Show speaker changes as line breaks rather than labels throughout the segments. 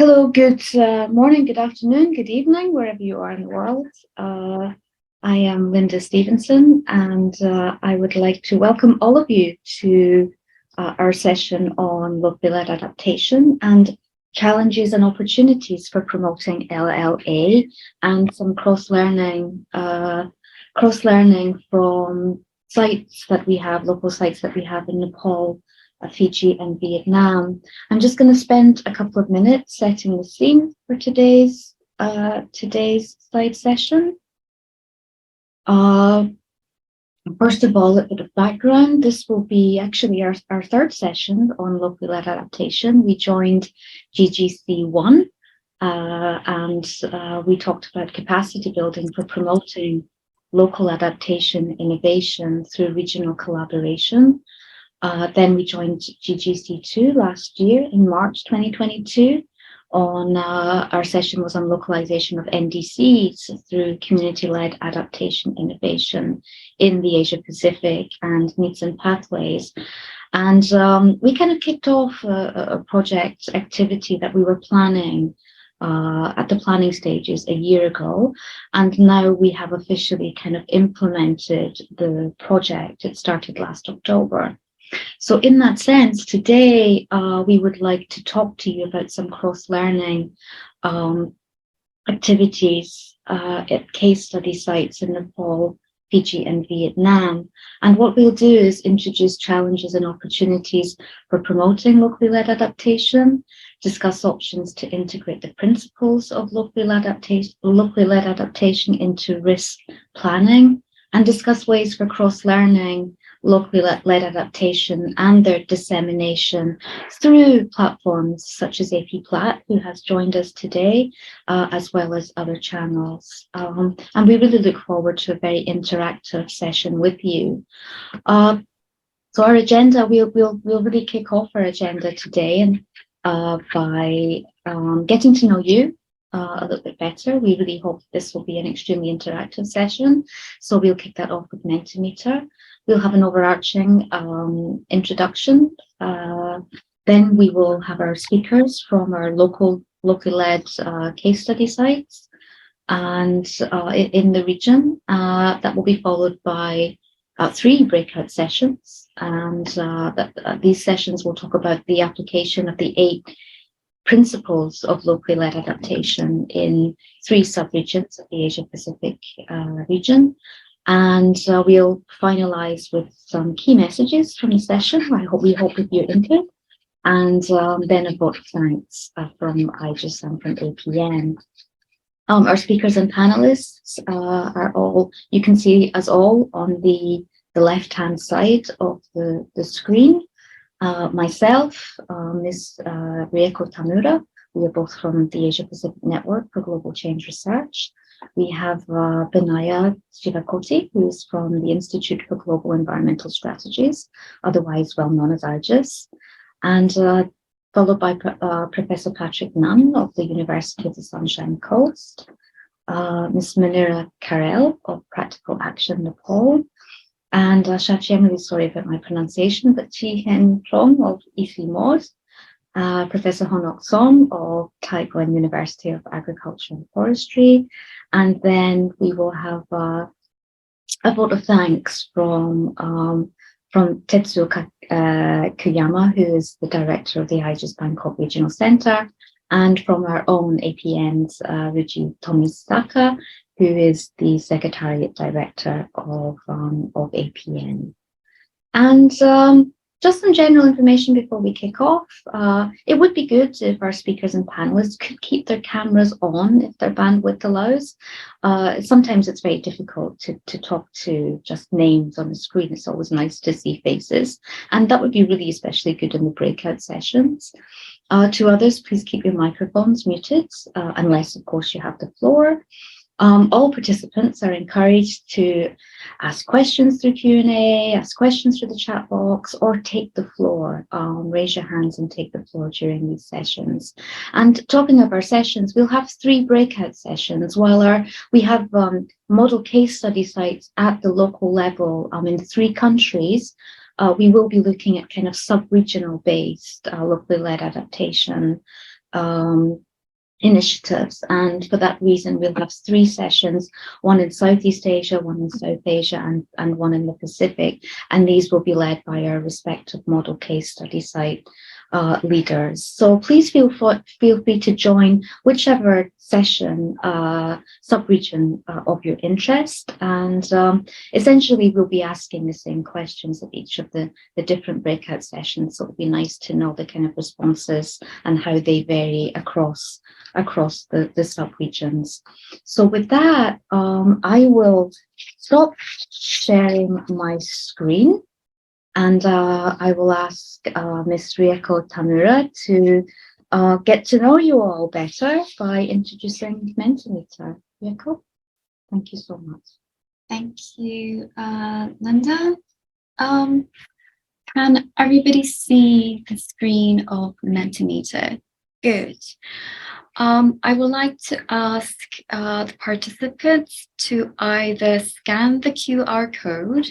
Hello, good morning, good afternoon, good evening, wherever you are in the world. I am Linda Stevenson, and I would like to welcome all of you to our session on locally led adaptation and challenges and opportunities for promoting LLA and some cross-learning from sites that we have, local sites that we have in Nepal, Fiji and Vietnam. I'm just going to spend a couple of minutes setting the scene for today's slide session. First of all, a bit of background. This will be actually our third session on locally led adaptation. We joined GGC1 and we talked about capacity building for promoting local adaptation innovation through regional collaboration. Then we joined GGC2 last year in March 2022. Our session was on localization of NDCs through community-led adaptation innovation in the Asia Pacific and needs and pathways. And we kind of kicked off a project activity that we were planning at the planning stages a year ago, and now we have officially kind of implemented the project. It started last October. So in that sense, today we would like to talk to you about some cross-learning activities at case study sites in Nepal, Fiji and Vietnam. And what we'll do is introduce challenges and opportunities for promoting locally led adaptation, discuss options to integrate the principles of locally led adaptation into risk planning, and discuss ways for cross-learning locally led adaptation and their dissemination through platforms such as AP Plat, who has joined us today, as well as other channels. And we really look forward to a very interactive session with you. So our agenda, we'll really kick off our agenda today and by getting to know you a little bit better. We really hope this will be an extremely interactive session. So we'll kick that off with Mentimeter. We'll have an overarching introduction. Then we will have our speakers from our locally led case study sites and in the region. That will be followed by 3 breakout sessions. And these sessions will talk about the application of the 8 principles of locally led adaptation in 3 sub-regions of the Asia Pacific region. And we'll finalize with some key messages from the session. We hope with your input. And then a vote of thanks from IGES and from APN. Our speakers and panelists are all, you can see us all on the left-hand side of the screen. Myself, Ms. Rieko Tamura, we are both from the Asia Pacific Network for Global Change Research. We have Binaya Srivakoti, who is from the Institute for Global Environmental Strategies, otherwise well known as IGES, and followed by Professor Patrick Nunn of the University of the Sunshine Coast, Ms. Munira Karel of Practical Action Nepal, and Shachi, I'm really sorry about my pronunciation, but Chi Hen Trong of IFI Mod, Professor Honok Som of Taiwan University of Agriculture and Forestry, and then we will have a vote of thanks from Tetsuo Kuyama, who is the director of the IGES Bangkok Regional Centre, and from our own APN's Ruji Tomisaka, who is the Secretariat Director of APN. And just some general information before we kick off. It would be good if our speakers and panelists could keep their cameras on if their bandwidth allows. Sometimes it's very difficult to talk to just names on the screen. It's always nice to see faces. And that would be really especially good in the breakout sessions. To others, please keep your microphones muted, unless, of course, you have the floor. All participants are encouraged to ask questions through Q&A, ask questions through the chat box, or take the floor. Raise your hands and take the floor during these sessions. And talking of our sessions, we'll have 3 breakout sessions. While we have model case study sites at the local level in 3 countries, we will be looking at kind of sub-regional based locally led adaptation initiatives. And for that reason, we'll have 3 sessions, one in Southeast Asia, one in South Asia, and one in the Pacific. And these will be led by our respective model case study site leaders. So please feel free to join whichever session, sub-region of your interest. And essentially, we'll be asking the same questions at each of the different breakout sessions. So it'll be nice to know the kind of responses and how they vary across the sub-regions. So with that, I will stop sharing my screen. And I will ask Ms. Rieko Tamura to get to know you all better by introducing Mentimeter. Rieko, thank you so much.
Thank you, Linda. Can everybody see the screen of Mentimeter? Good. I would like to ask the participants to either scan the QR code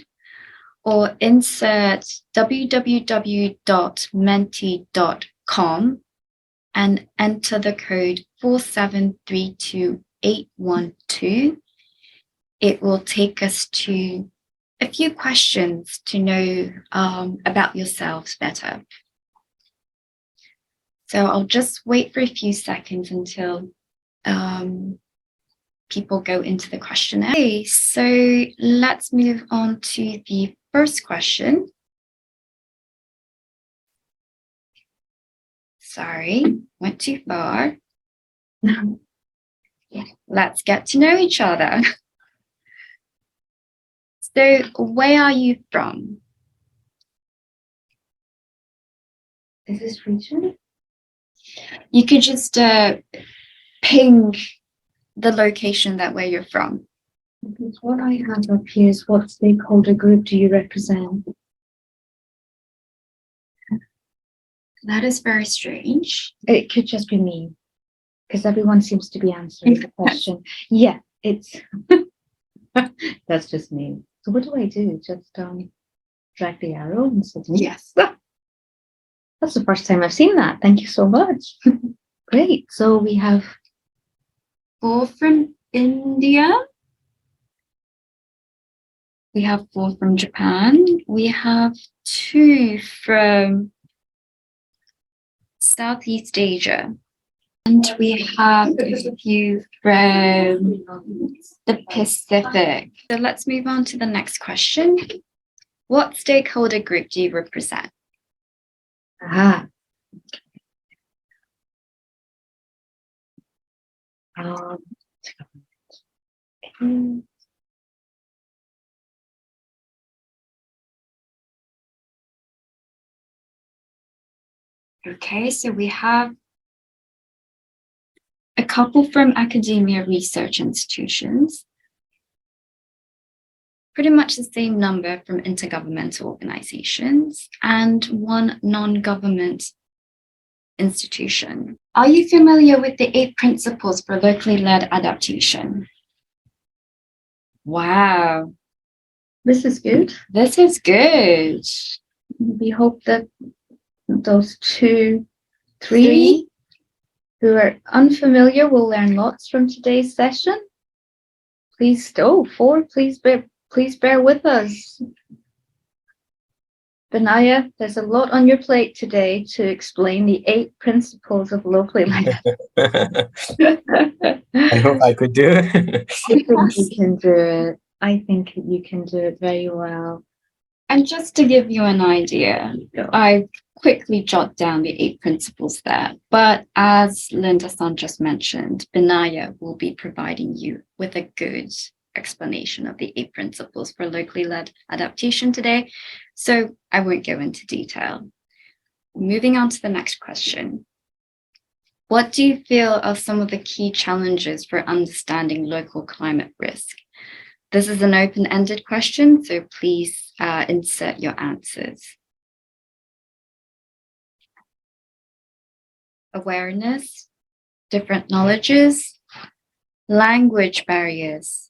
or insert www.menti.com and enter the code 4732812. It will take us to a few questions to know about yourselves better. So I'll just wait for a few seconds until people go into the questionnaire. Okay, so let's move on to the first question. Sorry, went too far. Let's get to know each other. So where are you from?
Is this region?
You could just ping the location that where you're from.
Because what I have up here is what stakeholder group do you represent?
That is very strange.
It could just be me, because everyone seems to be answering the question. Yeah, it's that's just me. So what do I do? Just drag the arrow and say yes. That's the first time I've seen that. Thank you so much. Great. So we have
4 from India. We have 4 from Japan. We have 2 from Southeast Asia. And we have a few from the Pacific. So let's move on to the next question. What stakeholder group do you represent? Okay, so we have a couple from academia research institutions, pretty much the same number from intergovernmental organizations, and 1 non-government institution. Are you familiar with the 8 principles for locally led adaptation? Wow.
This is good.
This is good.
We hope that those 2, 3 who are unfamiliar will learn lots from today's session. Please, 4, please bear with us. Benaya, there's a lot on your plate today to explain the 8 principles of locally led.
I hope I could do it.
I think you can do it. I think you can do it very well.
And just to give you an idea, I quickly jot down the 8 principles there. But as Linda-san just mentioned, Benaya will be providing you with a good explanation of the 8 principles for locally led adaptation today. So I won't go into detail. Moving on to the next question. What do you feel are some of the key challenges for understanding local climate risk? This is an open-ended question, so please insert your answers. Awareness, different knowledges, language barriers,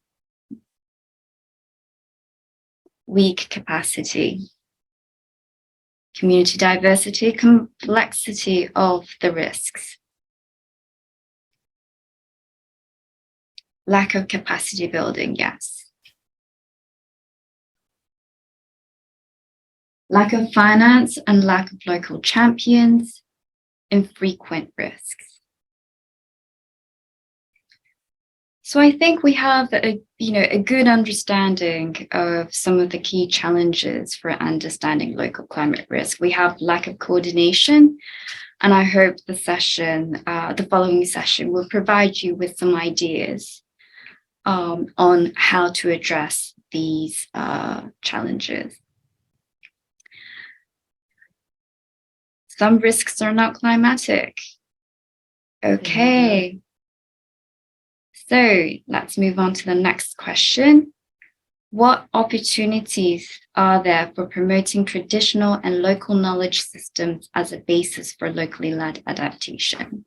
weak capacity, community diversity, complexity of the risks. Lack of capacity building, yes. Lack of finance and lack of local champions, infrequent risks. So I think we have a good understanding of some of the key challenges for understanding local climate risk. We have lack of coordination, and I hope the following session will provide you with some ideas on how to address these challenges. Some risks are not climatic. Okay. So let's move on to the next question. What opportunities are there for promoting traditional and local knowledge systems as a basis for locally led adaptation?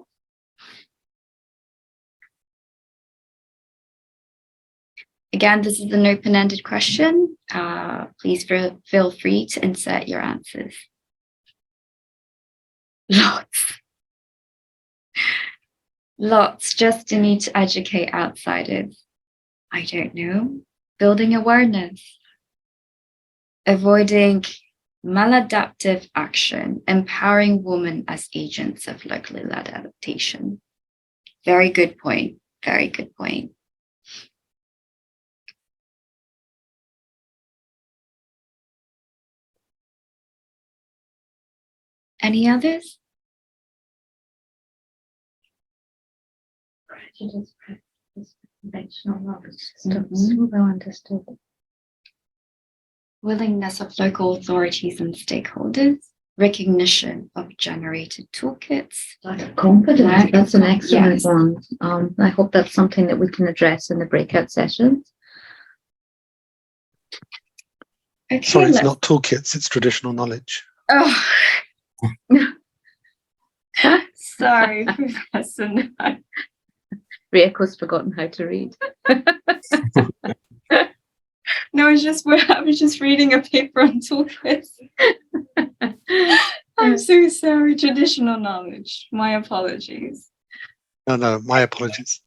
Again, this is an open-ended question. Please feel free to insert your answers. Lots, just to need to educate outsiders. I don't know. Building awareness. Avoiding maladaptive action. Empowering women as agents of locally led adaptation. Very good point. Very good point. Any others?
Prejudice, conventional knowledge systems, well understood.
Willingness of local authorities and stakeholders. Recognition of generated toolkits.
Lack of confidence, that's an excellent
Yes.
one. I hope that's something that we can address in the breakout sessions.
Okay,
Sorry, it's not toolkits, it's traditional knowledge.
Oh. Sorry, Professor.
Rieko's forgotten how to read.
No, I was just reading a paper on toolkits. I'm so sorry. Traditional knowledge. My apologies.
No, my apologies.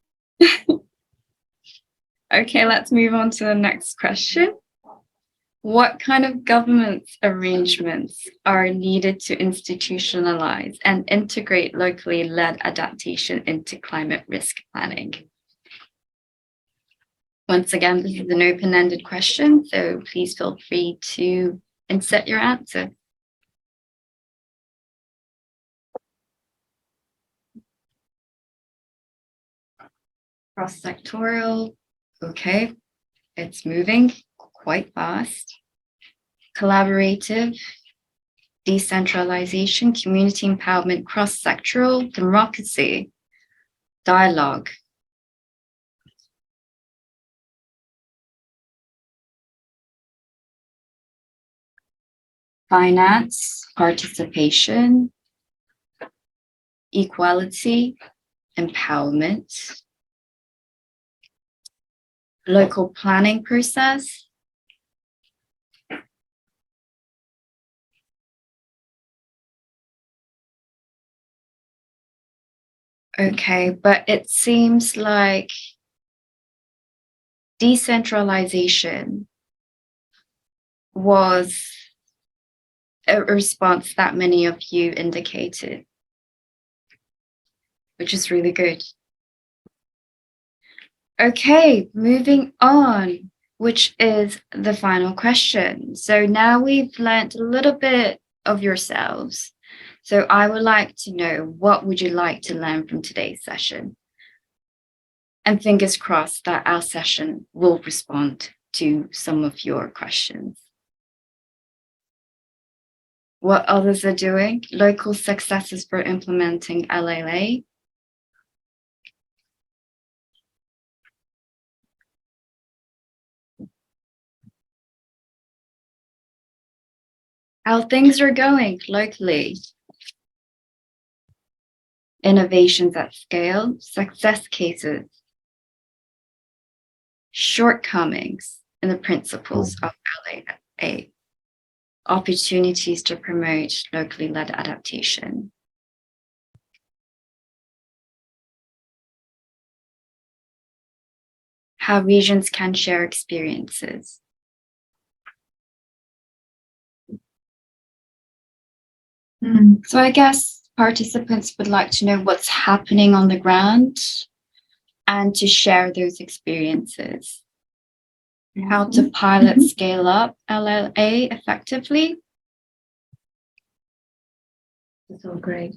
Okay, let's move on to the next question. What kind of governance arrangements are needed to institutionalize and integrate locally led adaptation into climate risk planning? Once again, this is an open-ended question, so please feel free to insert your answer. Cross-sectorial, okay, it's moving quite fast. Collaborative, decentralization, community empowerment, cross-sectoral, democracy, dialogue. Finance, participation, equality, empowerment, local planning process, okay, but it seems like decentralization was a response that many of you indicated, which is really good. Okay, moving on, which is the final question. So now we've learned a little bit of yourselves. So I would like to know, what would you like to learn from today's session? And fingers crossed that our session will respond to some of your questions. What others are doing, local successes for implementing LLA. How things are going locally. Innovations at scale, success cases, shortcomings in the principles of LLA, opportunities to promote locally led adaptation. how regions can share experiences. So I guess participants would like to know what's happening on the ground and to share those experiences. How to pilot scale up LLA effectively.
That's all great.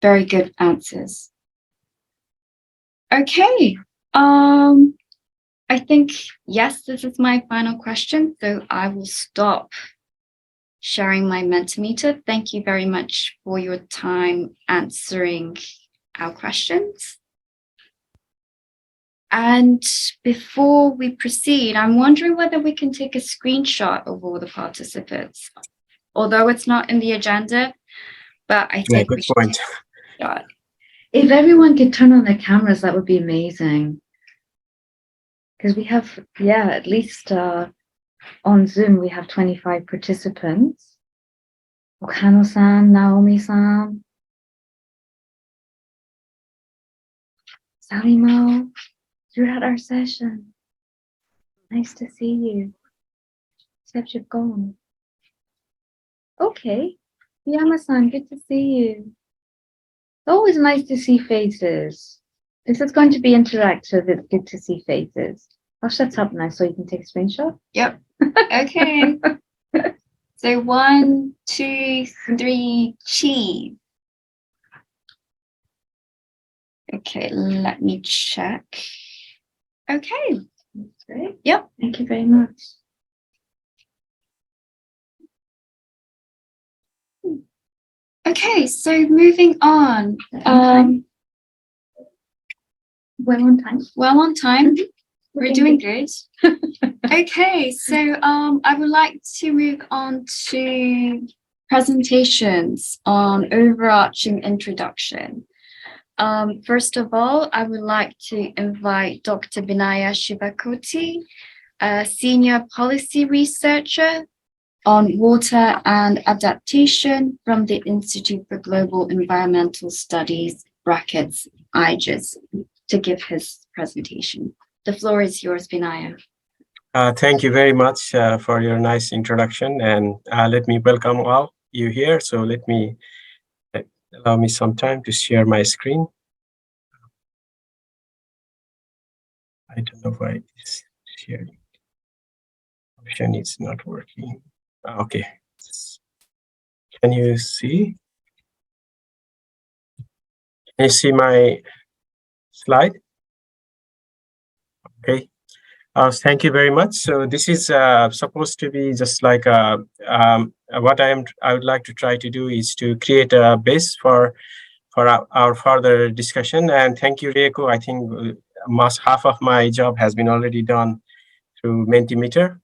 Very good answers. Okay. I think, yes, this is my final question, so I will stop sharing my Mentimeter. Thank you very much for your time answering our questions. And before we proceed, I'm wondering whether we can take a screenshot of all the participants, although it's not in the agenda, but I think
good point.
If everyone could turn on their cameras, that would be amazing. Because we have, at least on Zoom, we have 25 participants. Okano-san, Naomi-san, Salimo, you're at our session. Nice to see you. Except you've gone. Okay. Yama-san, good to see you. Always nice to see faces. This is going to be interactive. It's good to see faces. I'll shut up now so you can take a screenshot.
Yep. Okay. So 1, 2, 3, cheese. Okay, let me check. Okay.
That's great.
Yep.
Thank you very much.
Okay, so moving on.
Well on time.
Well on time. We're doing
good.
good. Okay, so I would like to move on to presentations on overarching introduction. First of all, I would like to invite Dr. Vinaya Shivakoti, a senior policy researcher on water and adaptation from the Institute for Global Environmental Studies, brackets, IGES, to give his presentation. The floor is yours, Vinaya.
Thank you very much for your nice introduction, and let me welcome all you here. So let me allow me some time to share my screen. I don't know why this sharing option is not working. Okay. Can you see? Can you see my slide? Okay. Thank you very much. So this is supposed to be just like what I would like to try to do is to create a base for our further discussion. And thank you, Reiko. I think half of my job has been already done through Mentimeter.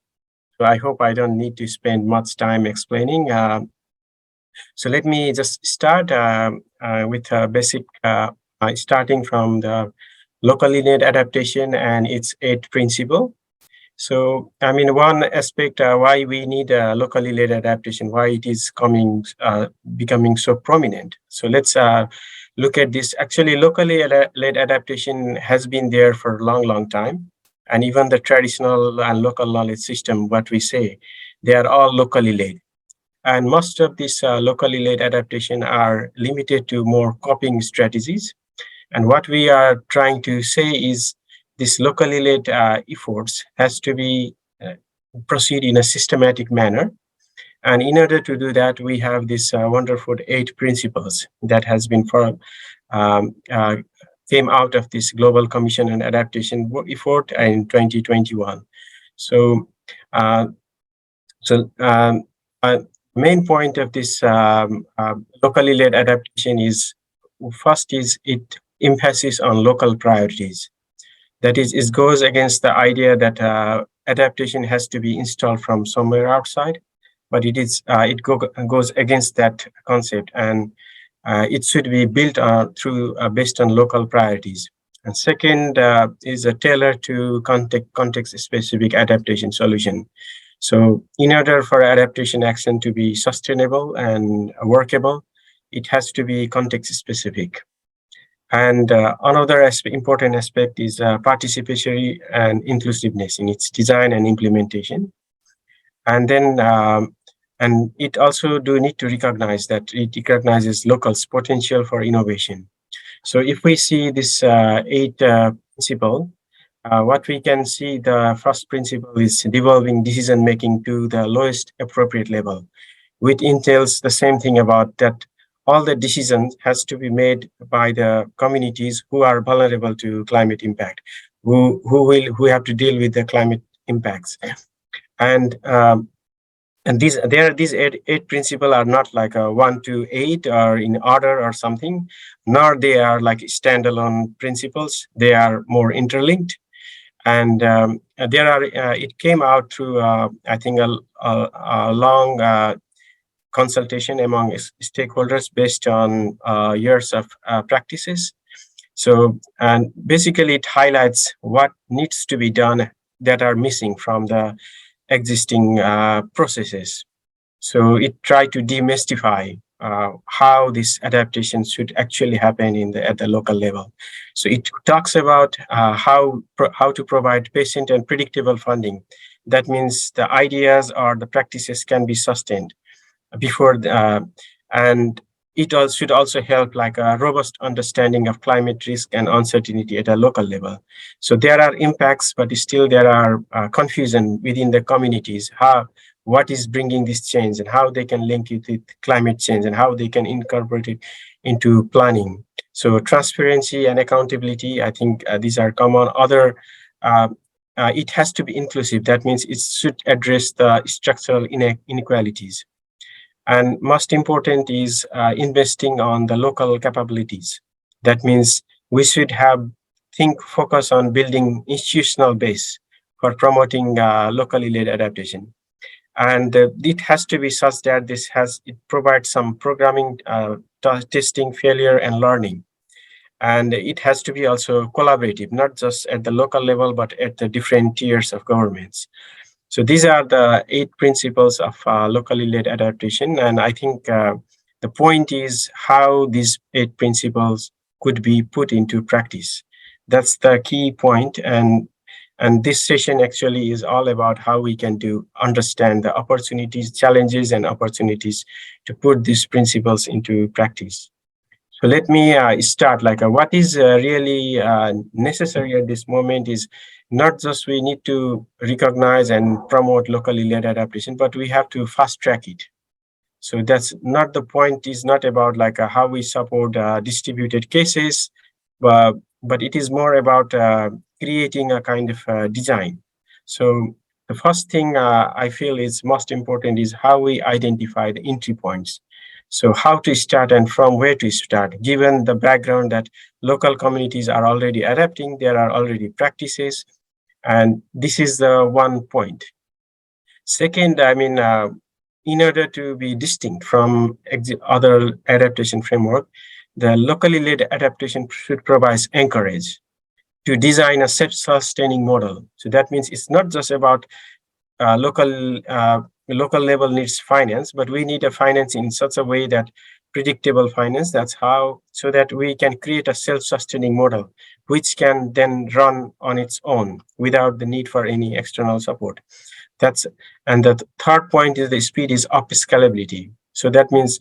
So I hope I don't need to spend much time explaining. So let me just start with a basic, starting from the locally led adaptation and its 8 principle. So, I mean, one aspect why we need a locally led adaptation, why it is becoming so prominent. So let's look at this. Actually, locally led adaptation has been there for a long time. And even the traditional and local knowledge system, what we say, they are all locally led. And most of these locally led adaptation are limited to more coping strategies. And what we are trying to say is this locally led efforts has to be proceed in a systematic manner. And in order to do that, we have this wonderful 8 principles that has been came out of this Global Commission on Adaptation effort in 2021. So, main point of this locally led adaptation is, first is it emphasis on local priorities. That is, it goes against the idea that adaptation has to be installed from somewhere outside, but it goes against that concept, and it should be built through based on local priorities. And second is a tailored to context-specific adaptation solution. So in order for adaptation action to be sustainable and workable, it has to be context-specific. And another important aspect is participatory and inclusiveness in its design and implementation. And then, and it also do need to recognize that it recognizes locals' potential for innovation. So if we see this 8 principle, what we can see, the first principle is devolving decision making to the lowest appropriate level, which entails the same thing about that all the decisions has to be made by the communities who are vulnerable to climate impact, who have to deal with the climate impacts. And these eight principles are not like a 1 to 8 or in order or something, nor they are like standalone principles. They are more interlinked. And there are it came out through I think a long consultation among stakeholders based on years of practices. So, and basically it highlights what needs to be done that are missing from the existing processes. So it tried to demystify how this adaptation should actually happen at the local level. So it talks about how to provide patient and predictable funding. That means the ideas or the practices can be sustained before and it also should also help like a robust understanding of climate risk and uncertainty at a local level. So there are impacts, but still there are confusion within the communities, what is bringing this change and how they can link it with climate change and how they can incorporate it into planning. So transparency and accountability, I think these are common. Other, it has to be inclusive. That means it should address the structural inequalities. And most important is investing on the local capabilities. That means we should focus on building institutional base for promoting locally led adaptation. And it has to be such that it provides some programming, testing, failure, and learning. And it has to be also collaborative, not just at the local level, but at the different tiers of governments. So these are the 8 principles of locally led adaptation. And I think the point is how these 8 principles could be put into practice. That's the key point. And this session actually is all about how we can understand the opportunities, challenges, and opportunities to put these principles into practice. So let me start what is really necessary at this moment is not just we need to recognize and promote locally led adaptation, but we have to fast track it. So that's not the point, is not about how we support distributed cases, but it is more about creating a kind of design. So the first thing I feel is most important is how we identify the entry points. So how to start and from where to start, given the background that local communities are already adapting, there are already practices, and this is the one point. Second, I mean, in order to be distinct from other adaptation framework, the locally led adaptation should provide anchorage to design a self-sustaining model. So that means it's not just about local level needs finance, but we need a finance in such a way that predictable finance, so that we can create a self-sustaining model, which can then run on its own without the need for any external support. And the third point is the speed is up scalability. So that means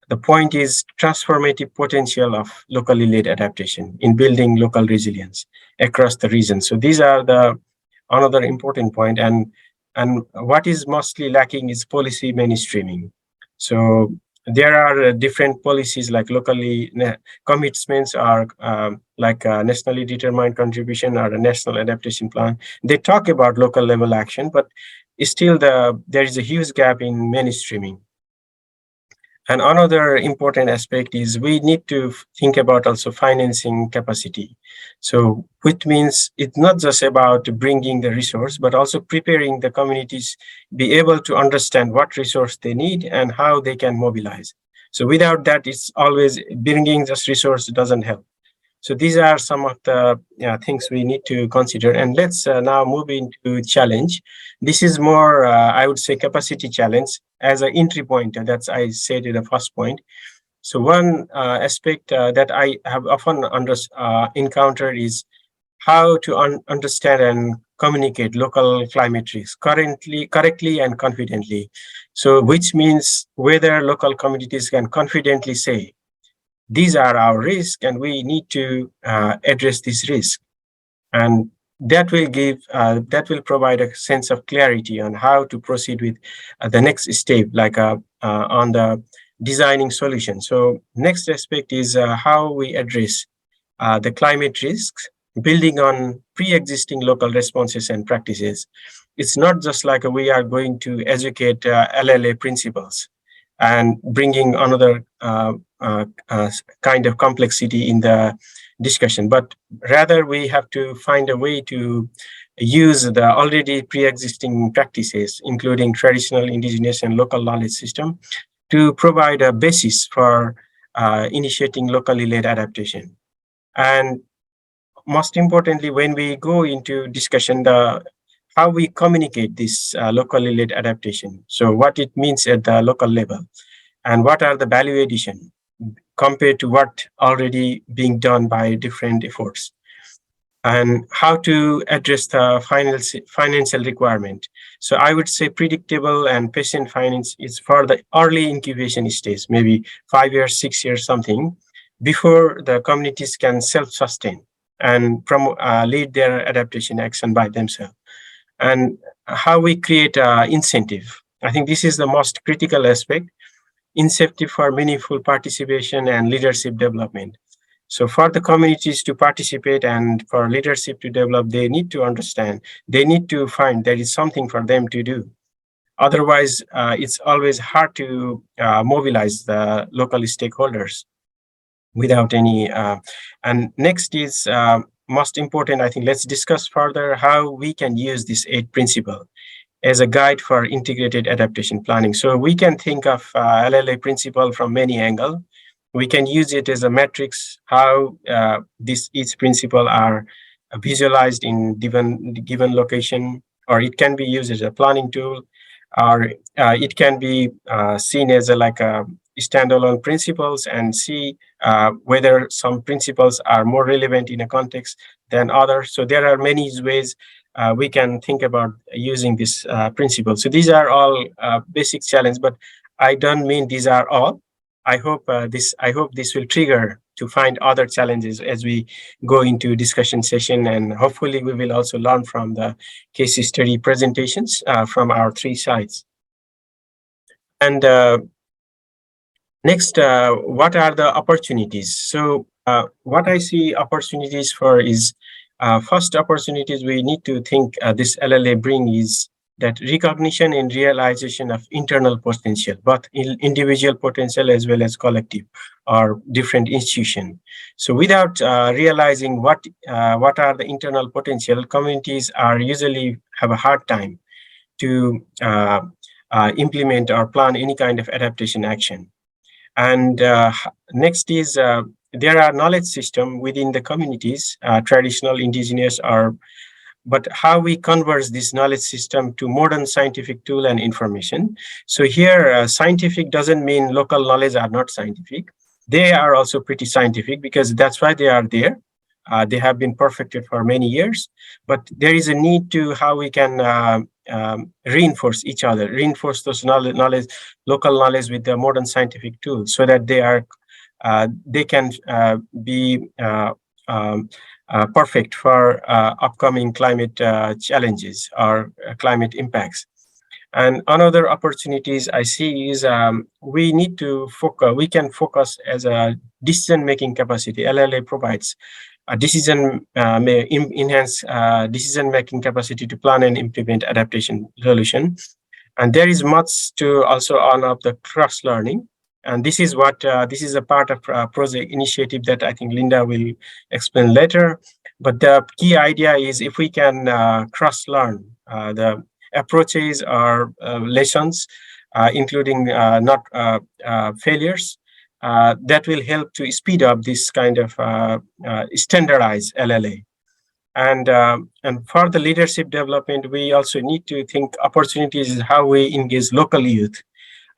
the point is transformative potential of locally led adaptation in building local resilience across the region. So these are another important point. And what is mostly lacking is policy mainstreaming. So there are different policies like locally commitments are nationally determined contribution or a national adaptation plan. They talk about local level action, but still there is a huge gap in mainstreaming. And another important aspect is we need to think about also financing capacity. So which means it's not just about bringing the resource, but also preparing the communities be able to understand what resource they need and how they can mobilize. So without that, it's always bringing just resource doesn't help. So these are some of the things we need to consider. And let's now move into challenge. This is more, I would say, capacity challenge as an entry point. That's I said in the first point. So one aspect that I have often encountered is how to understand and communicate local climate risks correctly and confidently. So which means whether local communities can confidently say, these are our risks and we need to address this risk. And that will provide a sense of clarity on how to proceed with the next step, like on the designing solution. So next aspect is how we address the climate risks, building on pre-existing local responses and practices. It's not just like we are going to educate LLA principles and bringing another kind of complexity in the discussion, but rather we have to find a way to use the already pre-existing practices, including traditional, indigenous, and local knowledge system, to provide a basis for initiating locally led adaptation. And most importantly, when we go into discussion, how we communicate this locally led adaptation. So what it means at the local level, and what are the value addition compared to what already being done by different efforts, and how to address the financial requirement. So I would say predictable and patient finance is for the early incubation stage, maybe 5 years, 6 years, something, before the communities can self-sustain and lead their adaptation action by themselves. And how we create incentive. I think this is the most critical aspect, incentive for meaningful participation and leadership development. So for the communities to participate and for leadership to develop, they need to understand, they need to find there is something for them to do. Otherwise, it's always hard to mobilize the local stakeholders without any. And next is most important, I think, let's discuss further how we can use this 8 principle as a guide for integrated adaptation planning. So we can think of LLA principle from many angles. We can use it as a matrix, how each principle are visualized in given location, or it can be used as a planning tool, or it can be seen as like a standalone principles and see whether some principles are more relevant in a context than others. So there are many ways we can think about using this principle. So these are all basic challenge, but I don't mean these are all. I hope this will trigger to find other challenges as we go into discussion session, and hopefully we will also learn from the case study presentations from our 3 sites. And next, what are the opportunities? So what I see opportunities for is first opportunities we need to think this LLA bring is that recognition and realization of internal potential, both individual potential as well as collective or different institution. So without realizing what are the internal potential, communities are usually have a hard time to implement or plan any kind of adaptation action. And next is there are knowledge system within the communities, traditional, indigenous, but how we convert this knowledge system to modern scientific tool and information. So here, scientific doesn't mean local knowledge are not scientific. They are also pretty scientific because that's why they are there. They have been perfected for many years, but there is a need to how we can reinforce each other, reinforce those knowledge, local knowledge with the modern scientific tools, so that they can be perfect for upcoming climate challenges or climate impacts. And another opportunities I see is we need to focus. We can focus as a decision-making capacity. LLA provides a may enhance decision-making capacity to plan and implement adaptation solution. And there is much to also on of the cross-learning. And this is what this is a part of a project initiative that I think Linda will explain later. But the key idea is if we can cross-learn the approaches or lessons, including not failures, that will help to speed up this kind of standardized LLA. And for the leadership development, we also need to think opportunities is how we engage local youth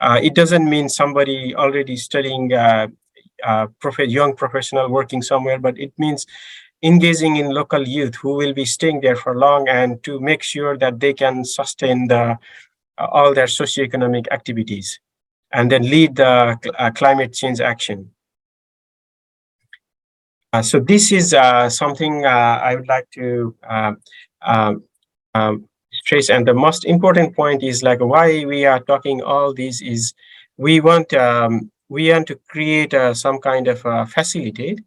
It doesn't mean somebody already studying young professional working somewhere, but it means engaging in local youth who will be staying there for long, and to make sure that they can sustain all their socioeconomic activities and then lead the climate change action. So this is something I would like to stress. And the most important point is like why we are talking all these is we want to create some kind of facilitate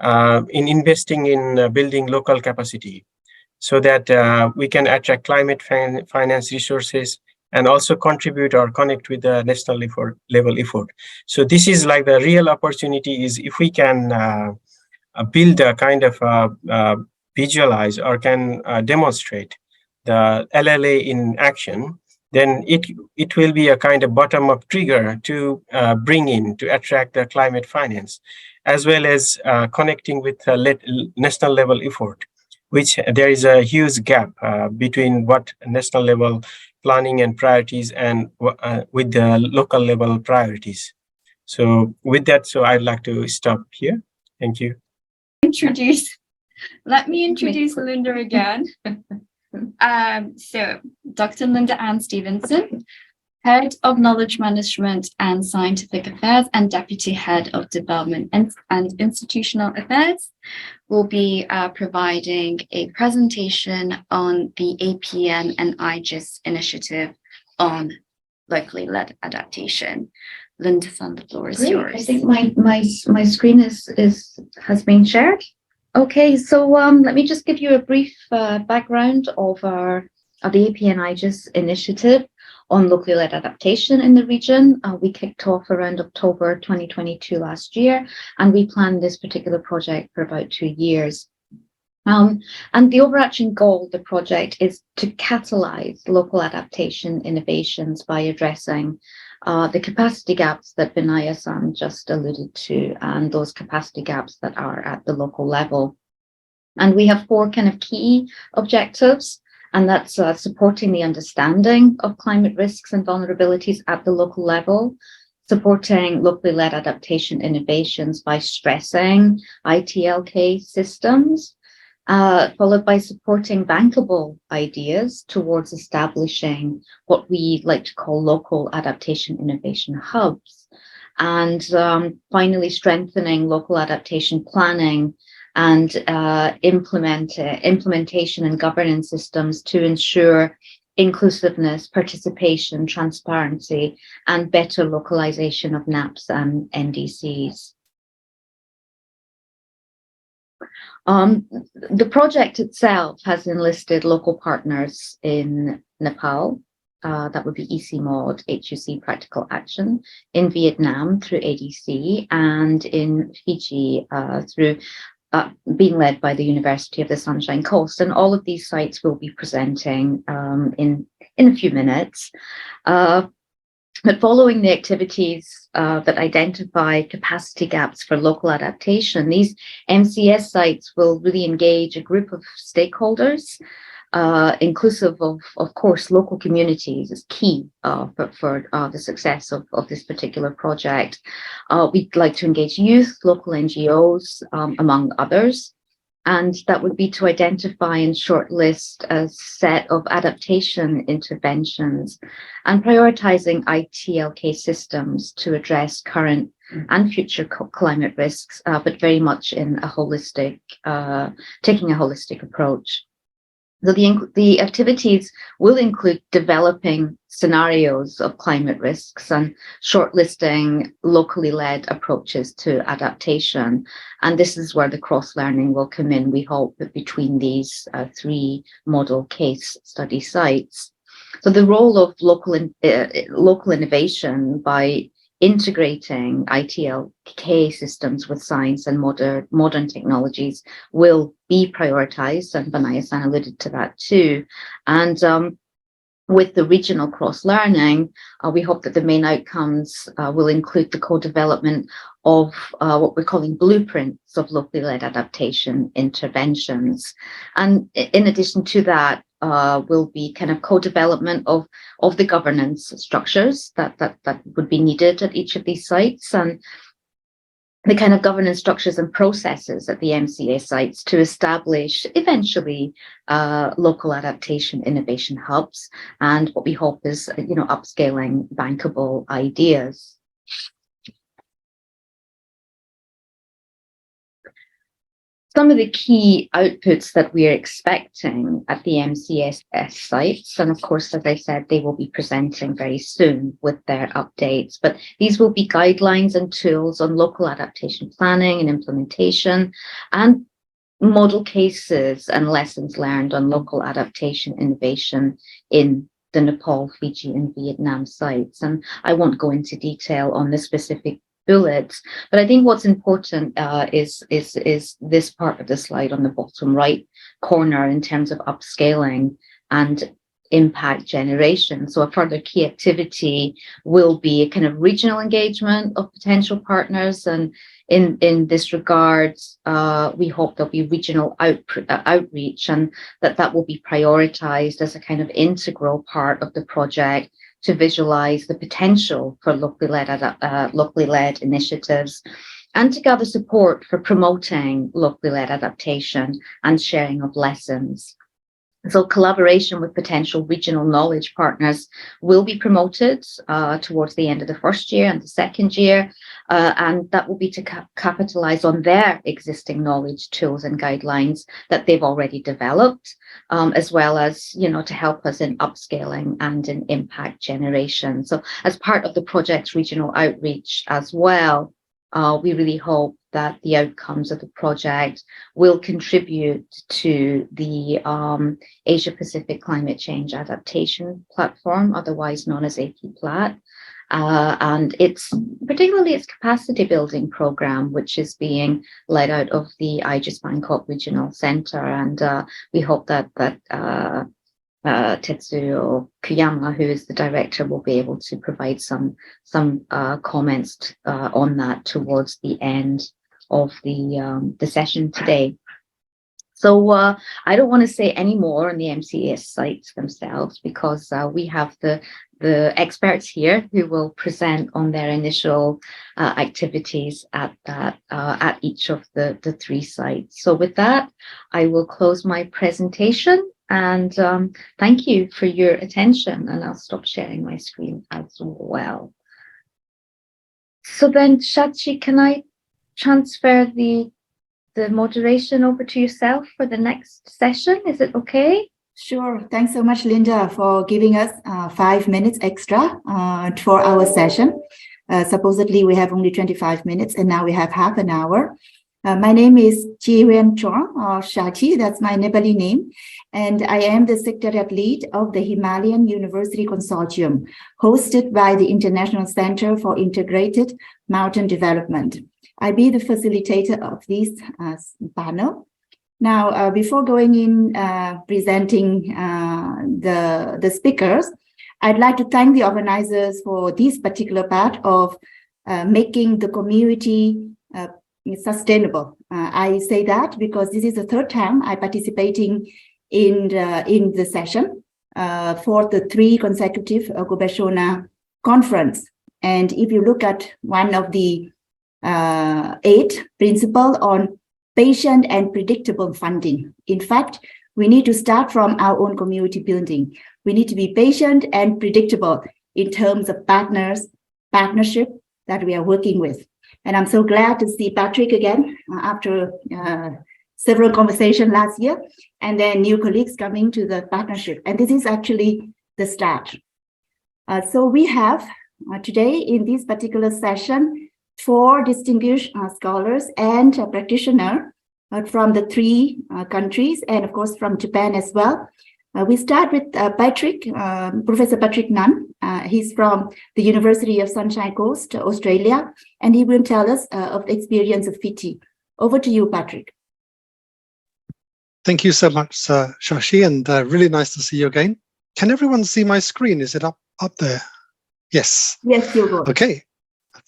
in investing in building local capacity, so that we can attract climate finance resources and also contribute or connect with the national level effort. So this is like the real opportunity is if we can build a kind of visualize or can demonstrate the LLA in action, then it will be a kind of bottom-up trigger to bring in, to attract the climate finance, as well as connecting with national level effort, which there is a huge gap between what national level planning and priorities and with the local level priorities. So with that, so I'd like to stop here. Thank you.
Let me introduce Linda again. So Dr. Linda Ann Stevenson, Head of Knowledge Management and Scientific Affairs and Deputy Head of Development and Institutional Affairs, will be providing a presentation on the APN and IGES initiative on locally led adaptation. Linda, the floor is yours.
I think my screen has been shared. Okay, so let me just give you a brief background of the APN IGES initiative on locally led adaptation in the region. We kicked off around October 2022 last year, and we planned this particular project for about 2 years. And the overarching goal of the project is to catalyze local adaptation innovations by addressing the capacity gaps that Vinaya-san just alluded to, and those capacity gaps that are at the local level. And we have 4 kind of key objectives, and that's supporting the understanding of climate risks and vulnerabilities at the local level, supporting locally led adaptation innovations by stressing ITLK systems, followed by supporting bankable ideas towards establishing what we like to call local adaptation innovation hubs, and finally local adaptation planning and implementation and governance systems to ensure inclusiveness, participation, transparency, and better localization of NAPs and NDCs. The project itself has enlisted local partners in Nepal, that would be ECMOD, HUC Practical Action, in Vietnam through ADC, and in Fiji through being led by the University of the Sunshine Coast. And all of these sites will be presenting in a few minutes. But following the activities that identify capacity gaps for local adaptation, these MCS sites will really engage a group of stakeholders, inclusive of course, local communities is key for the success of this particular project. We'd like to engage youth, local NGOs, among others. And that would be to identify and shortlist a set of adaptation interventions and prioritizing ITLK systems to address current and future climate risks, but very much in a holistic, taking a holistic approach. So the activities will include developing scenarios of climate risks and shortlisting locally led approaches to adaptation. And this is where the cross-learning will come in, we hope, between these 3 model case study sites. So the role of local innovation by integrating ITLK systems with science and modern technologies will be prioritized, and Vinaya-san alluded to that too. And with the regional cross-learning, we hope that the main outcomes will include the co-development of what we're calling blueprints of locally led adaptation interventions. And in addition to that, will be kind of co-development of the governance structures that would be needed at each of these sites, and the kind of governance structures and processes at the MCA sites to establish eventually local adaptation innovation hubs, and what we hope is, upscaling bankable ideas. Some of the key outputs that we are expecting at the MCS sites, and of course, as I said, they will be presenting very soon with their updates, but these will be guidelines and tools on local adaptation planning and implementation, and model cases and lessons learned on local adaptation innovation in the Nepal, Fiji, and Vietnam sites. And I won't go into detail on the specific bullets, but I think what's important is this part of the slide on the bottom right corner in terms of upscaling and impact generation. So a further key activity will be a kind of regional engagement of potential partners, and in this regard, we hope there'll be regional outreach, and that will be prioritized as a kind of integral part of the project to visualize the potential for locally led initiatives, and to gather support for promoting locally led adaptation and sharing of lessons. So collaboration with potential regional knowledge partners will be promoted towards the end of the first year and the second year, and that will be to capitalize on their existing knowledge, tools and guidelines that they've already developed, as well as, to help us in upscaling and in impact generation. So as part of the project's regional outreach as well, we really hope that the outcomes of the project will contribute to the Asia Pacific Climate Change Adaptation Platform, otherwise known as AP-PLAT, and particularly its capacity building program, which is being led out of the IGES Bangkok Regional Centre, and we hope that Tetsuo Kuyama, who is the director, will be able to provide some comments on that towards the end of the session today. So I don't want to say any more on the MCAS sites themselves, because we have the experts here who will present on their initial activities at each of the three sites. So with that, I will close my presentation, and thank you for your attention, and I'll stop sharing my screen as well. So then, Shachi, can I transfer the moderation over to yourself for the next session? Is it okay?
Sure. Thanks so much, Linda, for giving us 5 minutes extra for our session. Supposedly, we have only 25 minutes, and now we have half an hour. My name is Jiwen Chong, or Shachi, that's my Nepali name, and I am the Secretariat Lead of the Himalayan University Consortium, hosted by the International Center for Integrated Mountain Development. I'll be the facilitator of this panel. Now, before going in presenting the speakers, I'd like to thank the organizers for this particular part of making the community sustainable. I say that because this is the third time I'm participating in the session for the 3 consecutive Gobeshona conference. And if you look at one of the 8 principles on patient and predictable funding, in fact, we need to start from our own community building. We need to be patient and predictable in terms of partnership that we are working with. And I'm so glad to see Patrick again after several conversations last year, and then new colleagues coming to the partnership. And this is actually the start. So we have today in this particular session 4 distinguished scholars and practitioners from the 3 countries, and of course from Japan as well. We start with Patrick, Professor Patrick Nunn. He's from the University of Sunshine Coast, Australia, and he will tell us of the experience of Fiji. Over to you, Patrick.
Thank you so much, Shashi, and really nice to see you again. Can everyone see my screen? Is it up there? Yes.
Yes, you will.
Okay.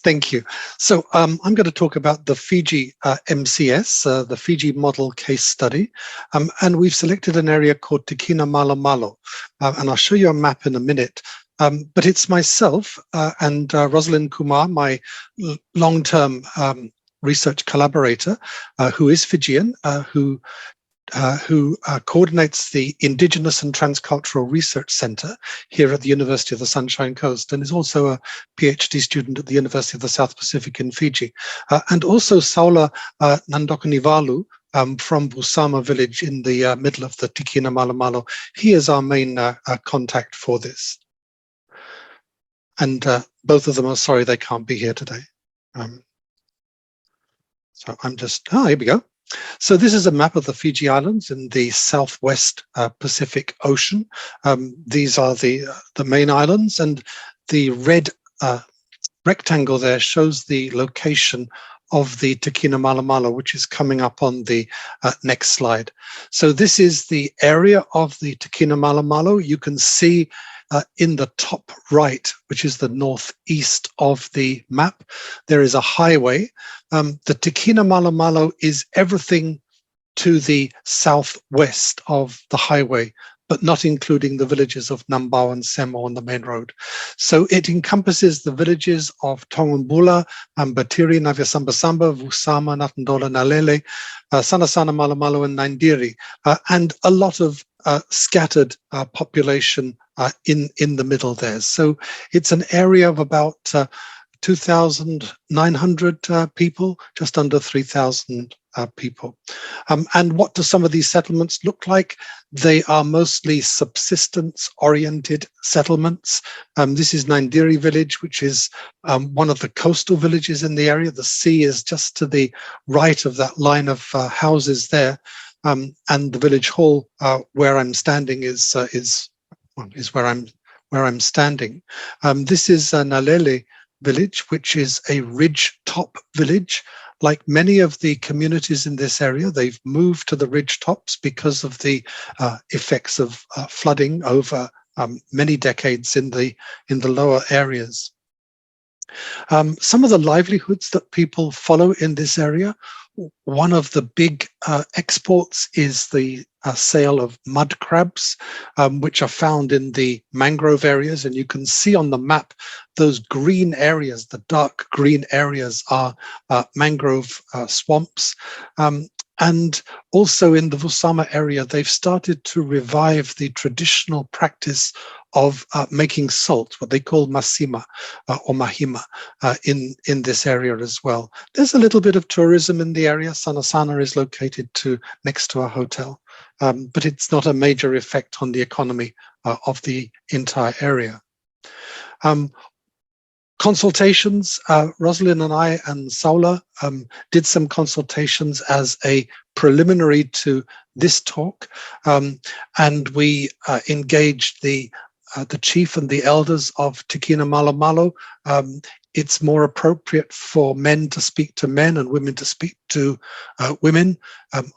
Thank you. So I'm going to talk about the Fiji MCS, the Fiji model case study. And we've selected an area called Tikina Malo Malo. And I'll show you a map in a minute. But it's myself and Rosalind Kumar, my long-term research collaborator, who is Fijian, who coordinates the Indigenous and Transcultural Research Center here at the University of the Sunshine Coast, and is also a PhD student at the University of the South Pacific in Fiji. And also Saula Nandokanivalu from Busama village in the middle of the Tikina Malo Malo. He is our main contact for this. And both of them are sorry they can't be here today. So I'm just, here we go. So this is a map of the Fiji Islands in the southwest Pacific Ocean. These are the main islands, and the red rectangle there shows the location of the Tikina Malo Malo, which is coming up on the next slide. So this is the area of the Tikina Malo Malo. You can see in the top right, which is the northeast of the map, there is a highway. The Tikina Malo Malo is everything to the southwest of the highway, but not including the villages of Nambao and Semo on the main road. So it encompasses the villages of Tongumbula, Batiri, Navyasambasamba, Vusama, Natandola, Nalele, Sanasana, Malo Malo, and Naindiri, and a lot of scattered population in the middle there. So it's an area of about 2,900 people, just under 3,000 people. And what do some of these settlements look like? They are mostly subsistence-oriented settlements. This is Naindiri village, which is one of the coastal villages in the area. The sea is just to the right of that line of houses there. And the village hall where I'm standing is where I'm standing. This is Nalele village, which is a ridge top village. Like many of the communities in this area, they've moved to the ridge tops because of the effects of flooding over many decades in the lower areas. Some of the livelihoods that people follow in this area, one of the big exports is the sale of mud crabs, which are found in the mangrove areas. And you can see on the map, those green areas, the dark green areas are mangrove swamps. And also in the Vusama area, they've started to revive the traditional practice of making salt, what they call masima or mahima in this area as well. There's a little bit of tourism in the area. Sanasana is located next to a hotel, but it's not a major effect on the economy of the entire area. Consultations, Rosalind and I and Saula did some consultations as a preliminary to this talk, and we engaged the chief and the elders of Tikina Malo Malo. It's more appropriate for men to speak to men and women to speak to women.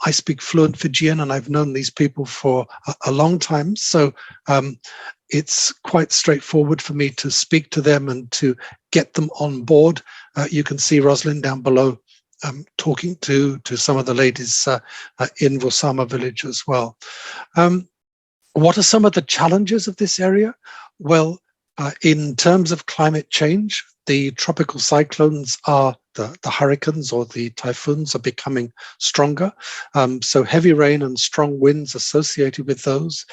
I speak fluent Fijian, and I've known these people for a long time, so it's quite straightforward for me to speak to them and to get them on board. You can see Rosalind down below talking to some of the ladies in Vusama village as well. What are some of the challenges of this area? Well, in terms of climate change, the tropical cyclones are the hurricanes or the typhoons are becoming stronger. So heavy rain and strong winds associated with those.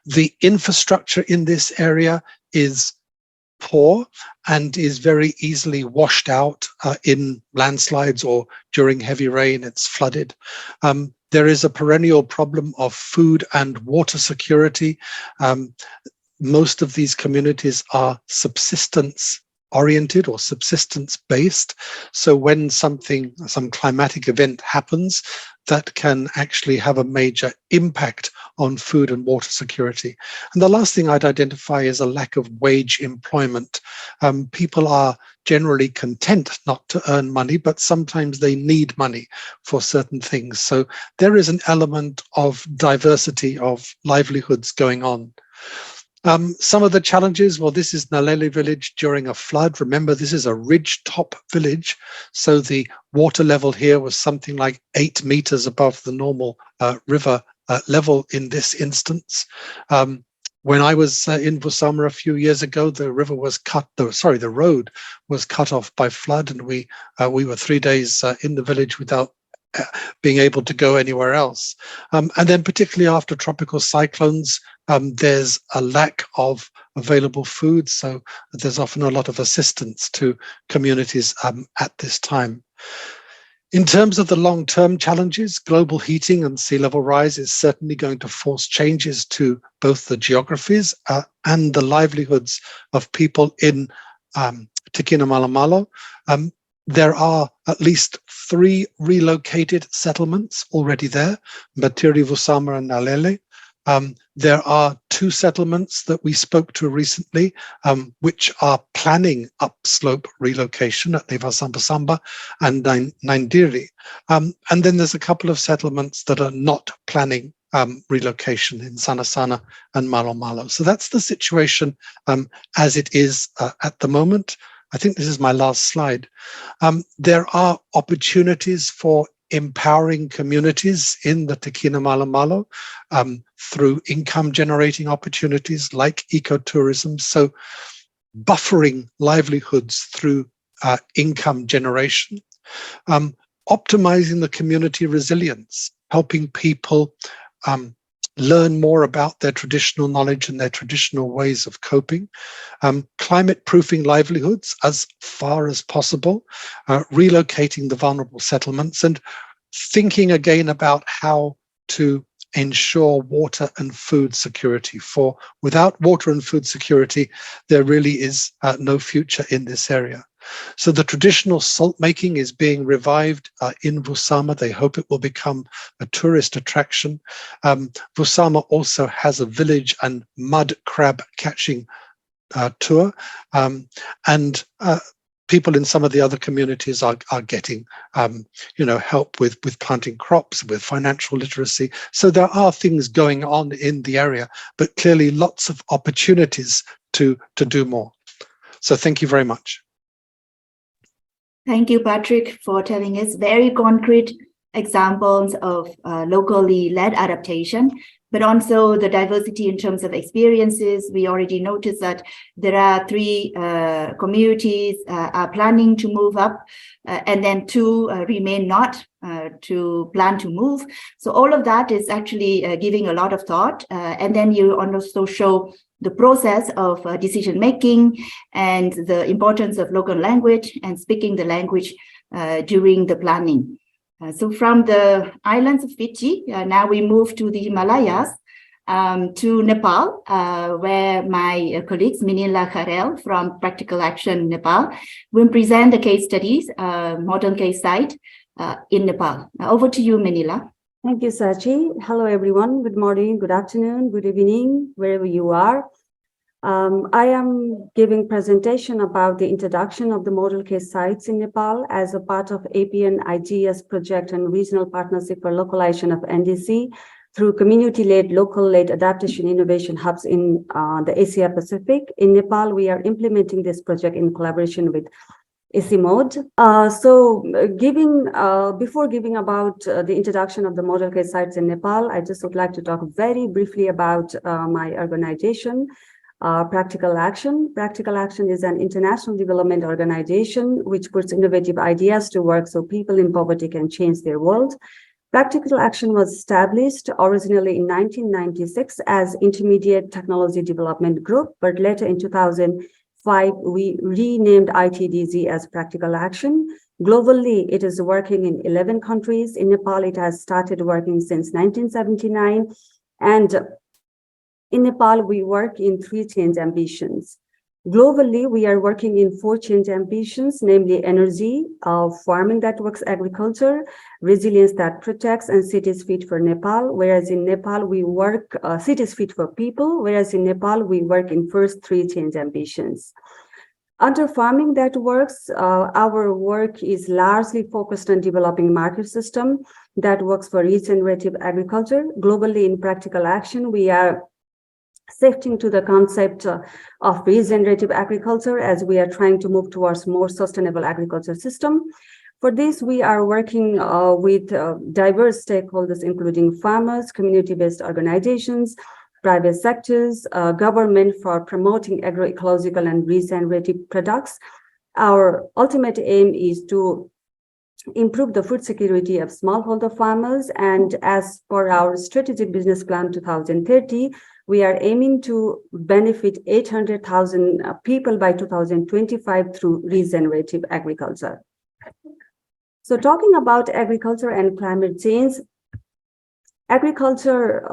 The infrastructure in this area is poor and is very easily washed out in landslides or during heavy rain. It's flooded. There is a perennial problem of food and water security. Most of these communities are subsistence oriented or subsistence based. So when some climatic event happens, that can actually have a major impact on food and water security. And the last thing I'd identify is a lack of wage employment. People are generally content not to earn money, but sometimes they need money for certain things. So there is an element of diversity of livelihoods going on. Some of the challenges, well, this is Nalele village during a flood. Remember, this is a ridge top village. So the water level here was something like 8 meters above the normal river level in this instance. When I was in Busama a few years ago, the river was the road was cut off by flood, and we were 3 days in the village without being able to go anywhere else. And then particularly after tropical cyclones, there's a lack of available food. So there's often a lot of assistance to communities at this time. In terms of the long-term challenges, global heating and sea level rise is certainly going to force changes to both the geographies and the livelihoods of people in Tikina Malo. There are at least 3 relocated settlements already there, Matiri, Vusama, and Nalele. There are 2 settlements that we spoke to recently, which are planning upslope relocation at Nevasambasamba and Naindiri. And then there's a couple of settlements that are not planning relocation in Sanasana and Malo Malo. So that's the situation as it is at the moment. I think this is my last slide. There are opportunities for empowering communities in the Tikina Malo through income generating opportunities like ecotourism. So buffering livelihoods through income generation, optimizing the community resilience, helping people learn more about their traditional knowledge and their traditional ways of coping, climate proofing livelihoods as far as possible, relocating the vulnerable settlements, and thinking again about how to ensure water and food security. For without water and food security, there really is no future in this area. So the traditional salt making is being revived in Vusama. They hope it will become a tourist attraction. Vusama also has a village and mud crab catching tour, and people in some of the other communities are getting help with planting crops, with financial literacy. So there are things going on in the area, but clearly lots of opportunities to do more. So thank you very much.
Thank you, Patrick, for telling us very concrete examples of locally led adaptation, but also the diversity in terms of experiences. We already noticed that there are 3 communities are planning to move up, and then 2 remain not to plan to move. So all of that is actually giving a lot of thought. And then you also show the process of decision making and the importance of local language and speaking the language during the planning. So from the islands of Fiji, now we move to the Himalayas, to Nepal, where my colleagues Minila Kharel from Practical Action Nepal will present the case studies, modern case site in Nepal. Over to you, Minila.
Thank you, Sachi. Hello, everyone. Good morning, good afternoon, good evening, wherever you are. I am giving presentation about the introduction of the model case sites in Nepal as a part of APN IGES project and regional partnership for localization of NDC through community-led, local-led adaptation innovation hubs in the Asia Pacific. In Nepal, we are implementing this project in collaboration with ICIMOD. Before giving about the introduction of the model case sites in Nepal, I just would like to talk very briefly about my organization, Practical Action. Practical Action is an international development organization which puts innovative ideas to work so people in poverty can change their world. Practical Action was established originally in 1996 as Intermediate Technology Development Group, but later in 2005, we renamed ITDZ as Practical Action. Globally, it is working in 11 countries. In Nepal, it has started working since 1979. And in Nepal, we work in 3 change ambitions. Globally, we are working in 4 change ambitions, namely energy, farming that works, agriculture, resilience that protects, and cities fit for Nepal. Whereas in Nepal, we work cities fit for people, whereas in Nepal, we work in first 3 change ambitions. Under farming that works, our work is largely focused on developing market system that works for regenerative agriculture. Globally, in Practical Action, we are shifting to the concept of regenerative agriculture as we are trying to move towards more sustainable agriculture system. For this, we are working with diverse stakeholders, including farmers, community-based organizations, private sectors, government for promoting agroecological and regenerative products. Our ultimate aim is to improve the food security of smallholder farmers. And as per our strategic business plan 2030, we are aiming to benefit 800,000 people by 2025 through regenerative agriculture. So talking about agriculture and climate change, agriculture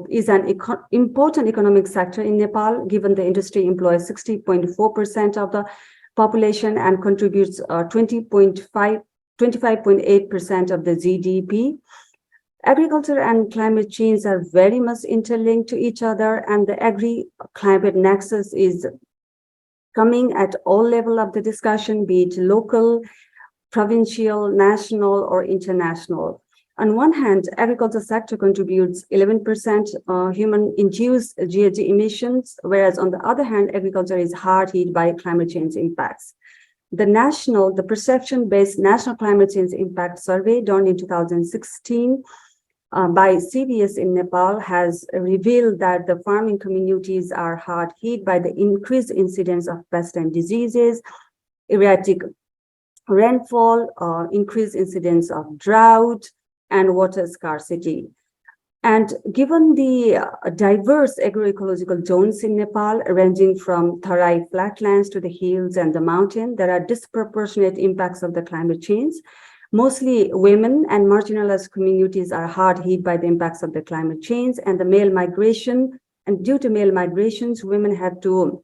is an important economic sector in Nepal, given the industry employs 60.4% of the population and contributes 25.8% of the GDP. Agriculture and climate change are very much interlinked to each other, and the agri-climate nexus is coming at all levels of the discussion, be it local, provincial, national, or international. On one hand, agriculture sector contributes 11% human-induced GHG emissions, whereas on the other hand, agriculture is hard hit by climate change impacts. The perception-based National Climate Change Impact Survey done in 2016 by CBS in Nepal has revealed that the farming communities are hard hit by the increased incidence of pests and diseases, erratic rainfall, increased incidence of drought, and water scarcity. And given the diverse agroecological zones in Nepal, ranging from Tarai flatlands to the hills and the mountain, there are disproportionate impacts of the climate change. Mostly women and marginalized communities are hard hit by the impacts of the climate change and the male migration. And due to male migrations, women have to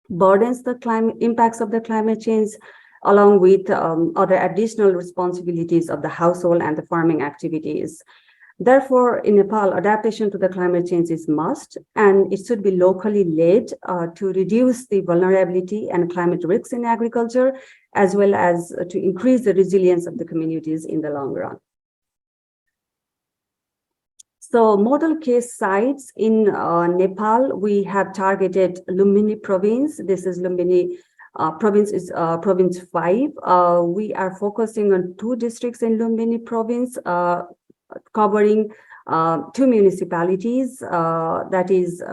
burden the impacts of the climate change, along with other additional responsibilities of the household and the farming activities. Therefore, in Nepal, adaptation to the climate change is must, and it should be locally led to reduce the vulnerability and climate risks in agriculture, as well as to increase the resilience of the communities in the long run. So model case sites in Nepal, we have targeted Lumbini province. This is Lumbini province is province 5. We are focusing on 2 districts in Lumbini province, covering 2 municipalities, that is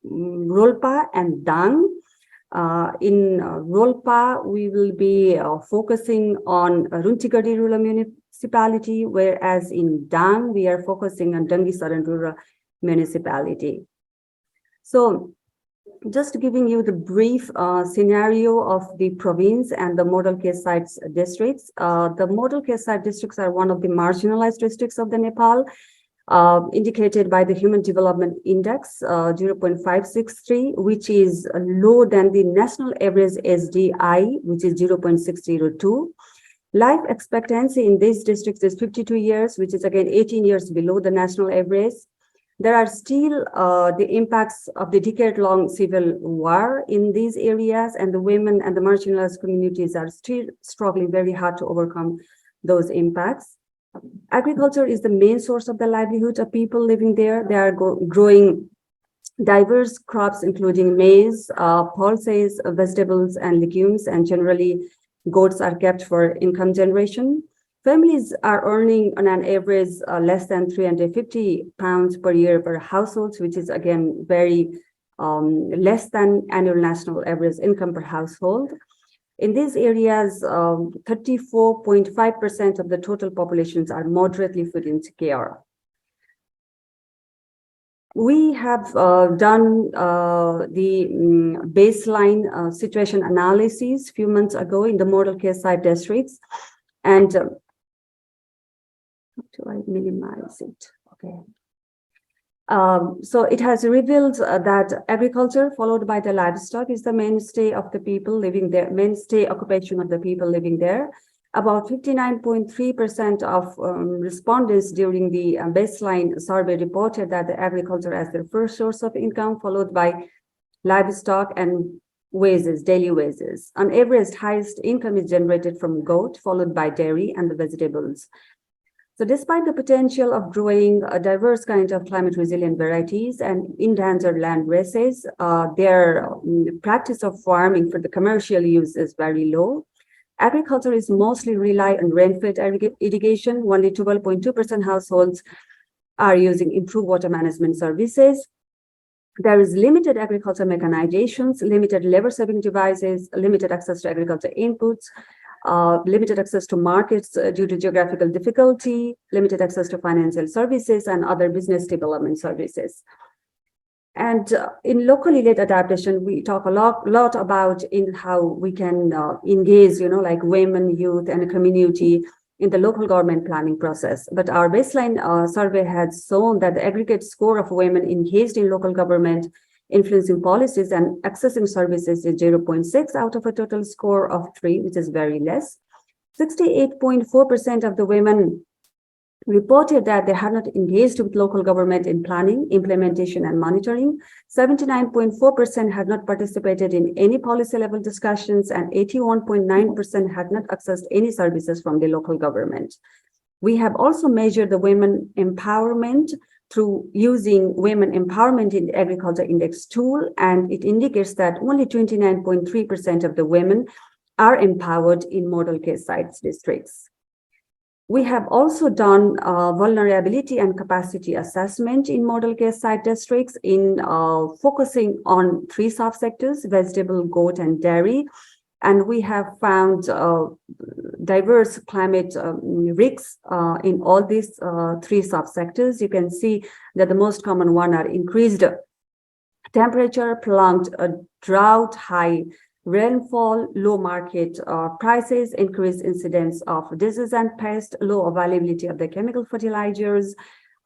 Rolpa and Dang. In Rolpa, we will be focusing on Runtigadi rural municipality, whereas in Dang, we are focusing on Dangisaran rural municipality. So just giving you the brief scenario of the province and the model case sites districts. The model case site districts are one of the marginalized districts of the Nepal, indicated by the Human Development Index 0.563, which is lower than the national average SDI, which is 0.602. Life expectancy in these districts is 52 years, which is again 18 years below the national average. There are still the impacts of the decade-long civil war in these areas, and the women and the marginalized communities are still struggling very hard to overcome those impacts. Agriculture is the main source of the livelihood of people living there. They are growing diverse crops, including maize, pulses, vegetables, and legumes, and generally goats are kept for income generation. Families are earning on an average less than 350 pounds per year per household, which is again very less than annual national average income per household. In these areas, 34.5% of the total populations are moderately food insecure. We have done the baseline situation analysis a few months ago in the model case site districts, and how do I minimize it? Okay. So it has revealed that agriculture followed by the livestock is the mainstay of the people living there, mainstay occupation of the people living there. About 59.3% of respondents during the baseline survey reported that the agriculture as their first source of income, followed by livestock and wages, daily wages. On average, highest income is generated from goat, followed by dairy and the vegetables. So despite the potential of growing a diverse kind of climate resilient varieties and endangered land races, their practice of farming for the commercial use is very low. Agriculture is mostly rely on rainfed irrigation. Only 12.2% households are using improved water management services. There is limited agriculture mechanizations, limited labor-saving devices, limited access to agriculture inputs, limited access to markets due to geographical difficulty, limited access to financial services and other business development services. And in locally led adaptation, we talk a lot about in how we can engage, like women, youth, and community in the local government planning process. But our baseline survey has shown that the aggregate score of women engaged in local government, influencing policies and accessing services is 0.6 out of a total score of 3, which is very less. 68.4% of the women reported that they had not engaged with local government in planning, implementation, and monitoring. 79.4% had not participated in any policy level discussions, and 81.9% had not accessed any services from the local government. We have also measured the women empowerment through using Women Empowerment in the Agriculture Index tool, and it indicates that only 29.3% of the women are empowered in model case sites districts. We have also done vulnerability and capacity assessment in model case site districts in focusing on 3 subsectors: vegetable, goat, and dairy. And we have found diverse climate risks in all these 3 subsectors. You can see that the most common one are increased temperature, prolonged drought, high rainfall, low market prices, increased incidence of disease and pest, low availability of the chemical fertilizers,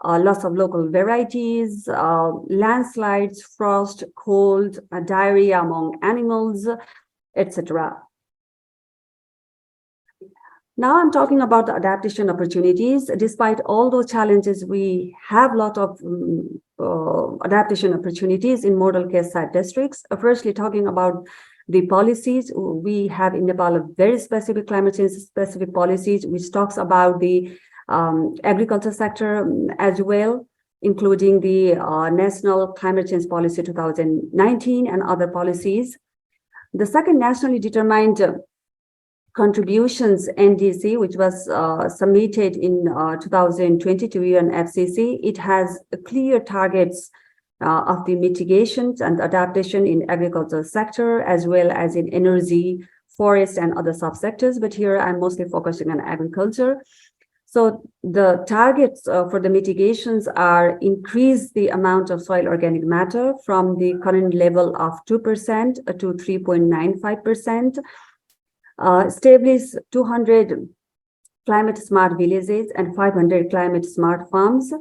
loss of local varieties, landslides, frost, cold, diarrhea among animals, etc. Now I'm talking about the adaptation opportunities. Despite all those challenges, we have a lot of adaptation opportunities in model case site districts. Firstly, talking about the policies, we have in Nepal a very specific climate change specific policies, which talks about the agriculture sector as well, including the National Climate Change Policy 2019 and other policies. The second nationally determined contributions NDC, which was submitted in 2020 to UNFCCC, it has clear targets of the mitigations and adaptation in agricultural sector, as well as in energy, forest, and other subsectors. But here I'm mostly focusing on agriculture. So the targets for the mitigations are increase the amount of soil organic matter from the current level of 2% to 3.95%, establish 200 climate smart villages and 500 climate smart farms,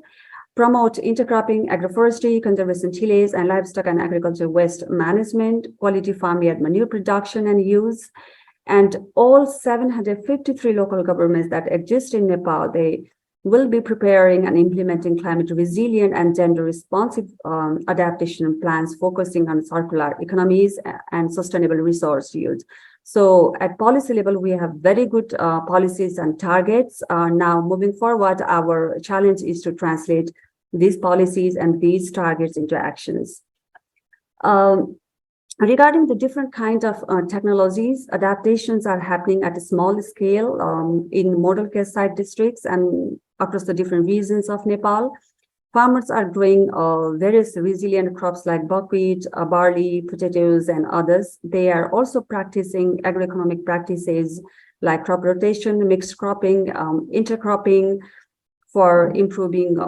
promote intercropping, agroforestry, conservation tillage, and livestock and agriculture waste management, quality farmyard manure production and use. And all 753 local governments that exist in Nepal, they will be preparing and implementing climate resilient and gender responsive adaptation plans focusing on circular economies and sustainable resource use. So at policy level, we have very good policies and targets. Now moving forward, our challenge is to translate these policies and these targets into actions. Regarding the different kind of technologies, adaptations are happening at a small scale in model case site districts and across the different regions of Nepal. Farmers are growing various resilient crops like buckwheat, barley, potatoes, and others. They are also practicing agroeconomic practices like crop rotation, mixed cropping, intercropping for improving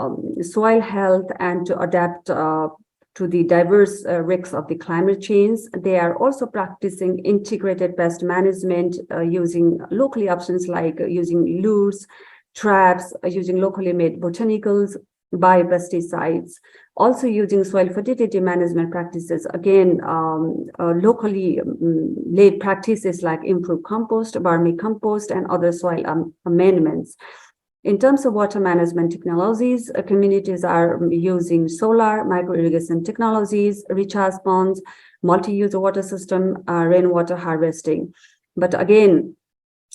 soil health and to adapt to the diverse risks of the climate change. They are also practicing integrated pest management using locally options like using lures, traps, using locally made botanicals, biopesticides, also using soil fertility management practices, again, locally laid practices like improved compost, vermicompost, and other soil amendments. In terms of water management technologies, communities are using solar, micro-irrigation technologies, recharge ponds, multi-use water system, rainwater harvesting. But again,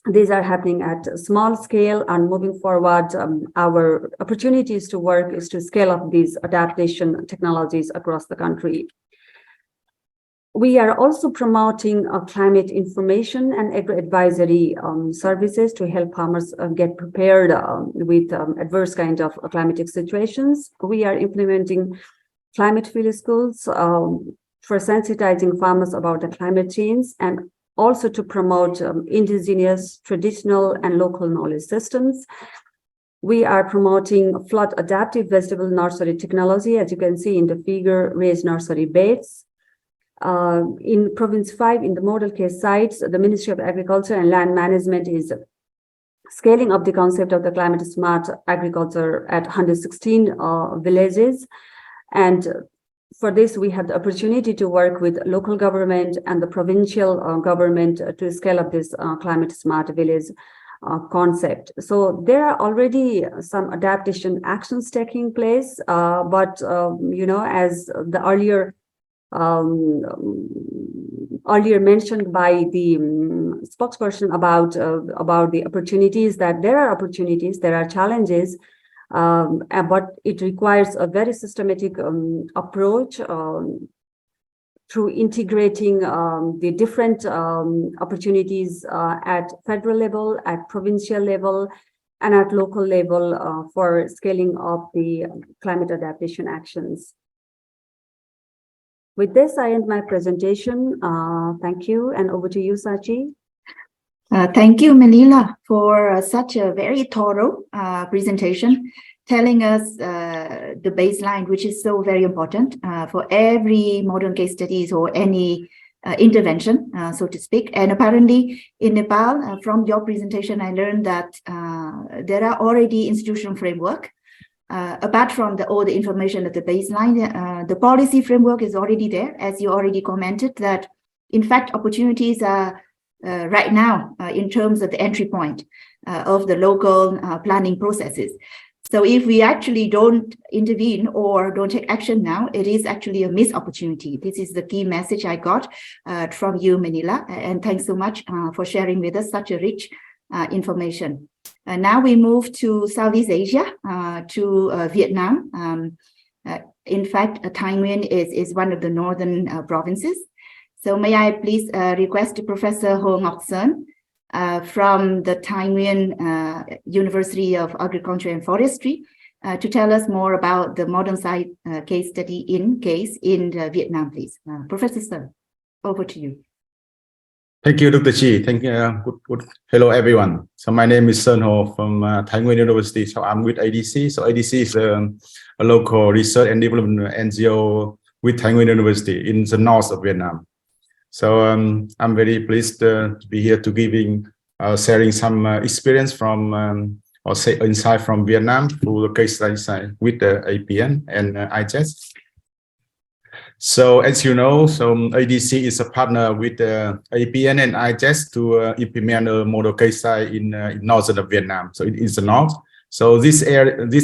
these are happening at a small scale, and moving forward, our opportunities to work is to scale up these adaptation technologies across the country. We are also promoting climate information and agro-advisory services to help farmers get prepared with adverse kind of climatic situations. We are implementing climate field schools for sensitizing farmers about the climate change, and also to promote indigenous, traditional, and local knowledge systems. We are promoting flood adaptive vegetable nursery technology, as you can see in the figure, raised nursery beds. In Province 5, in the model case sites, the Ministry of Agriculture and Land Management is scaling up the concept of the climate smart agriculture at 116 villages. And for this, we have the opportunity to work with local government and the provincial government to scale up this climate smart village concept. So there are already some adaptation actions taking place, but you know, as the earlier mentioned by the spokesperson about the opportunities, that there are opportunities, there are challenges, but it requires a very systematic approach through integrating the different opportunities at federal level, at provincial level, and at local level for scaling up the climate adaptation actions. With this, I end my presentation. Thank you, and over to you, Sachi.
Thank you, Manila, for such a very thorough presentation, telling us the baseline, which is so very important for every modern case studies or any intervention, so to speak. And apparently in Nepal, from your presentation, I learned that there are already institutional framework. Apart from all the information at the baseline, the policy framework is already there, as you already commented, that in fact opportunities are right now in terms of the entry point of the local planning processes. So if we actually don't intervene or don't take action now, it is actually a missed opportunity. This is the key message I got from you, Manila, and thanks so much for sharing with us such a rich information. Now we move to Southeast Asia, to Vietnam. In fact, Thái Nguyên is one of the northern provinces. So may I please request Professor Hồ Ngọc Sơn from the Thái Nguyên University of Agriculture and Forestry to tell us more about the modern site case study in Vietnam, please. Professor Sơn, over to you.
Thank you, Dr. Chi. Thank you. Good. Hello, everyone. So my name is Sơn Hồ from Thái Nguyên University. So I'm with ADC. So ADC is a local research and development NGO with Thái Nguyên University in the north of Vietnam. So I'm very pleased to be here to sharing some experience from or say insight from Vietnam through the case study with the APN and IGES. So as you know, so ADC is a partner with APN and IGES to implement a model case study in northern of Vietnam. So it is the north. So this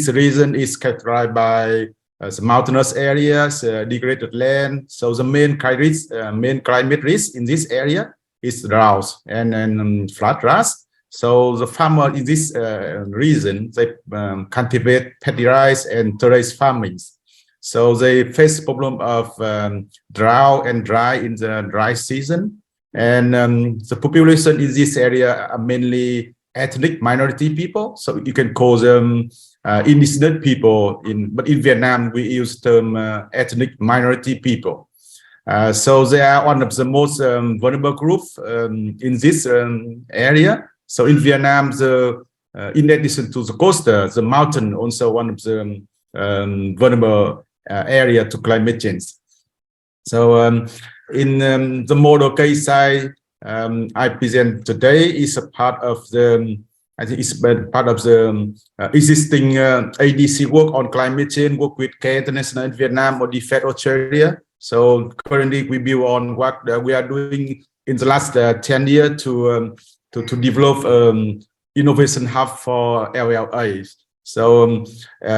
region is characterized by the mountainous areas, degraded land. So the main climate risk in this area is drought and flood droughts. So the farmer in this region, they cultivate paddy rice and terrace farmings. So they face the problem of drought and dry in the dry season. And the population in this area are mainly ethnic minority people. So you can call them indigenous people, but in Vietnam, we use the term ethnic minority people. So they are one of the most vulnerable groups in this area. So in Vietnam, in addition to the coast, the mountain also one of the vulnerable area to climate change. So in the model case study I present today is a part of the, I think it's part of the existing ADC work on climate change, work with Care International in Vietnam or DFAT Australia. So currently we build on what we are doing in the last 10 years to develop innovation hub for LLA. So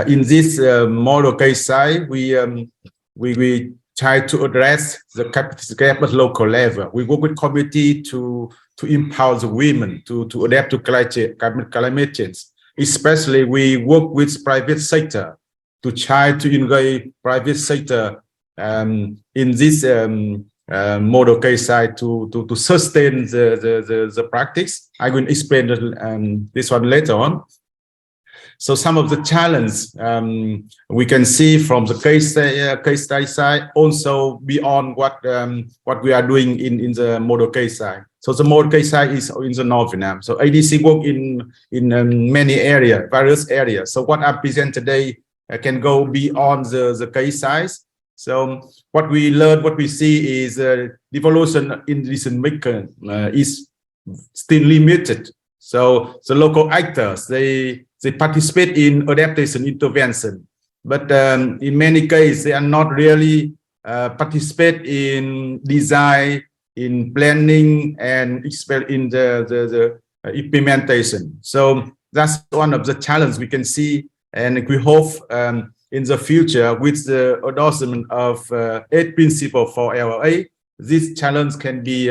in this model case study, we try to address the capacity gap at local level. We work with community to empower the women to adapt to climate change. Especially, we work with private sector to try to engage private sector in this model case side to sustain the practice. I will explain this one later on. So some of the challenges we can see from the case study side, also beyond what we are doing in the model case side. So the model case side is in the North Vietnam. So ADC work in many areas, various areas. So what I present today can go beyond the case size. So what we learn, what we see is devolution in decision maker is still limited. So the local actors, they participate in adaptation intervention, but in many cases they are not really participate in design, in planning, and in the implementation. So that's one of the challenges we can see, and we hope in the future with the endorsement of 8 principles for LLA, this challenge can be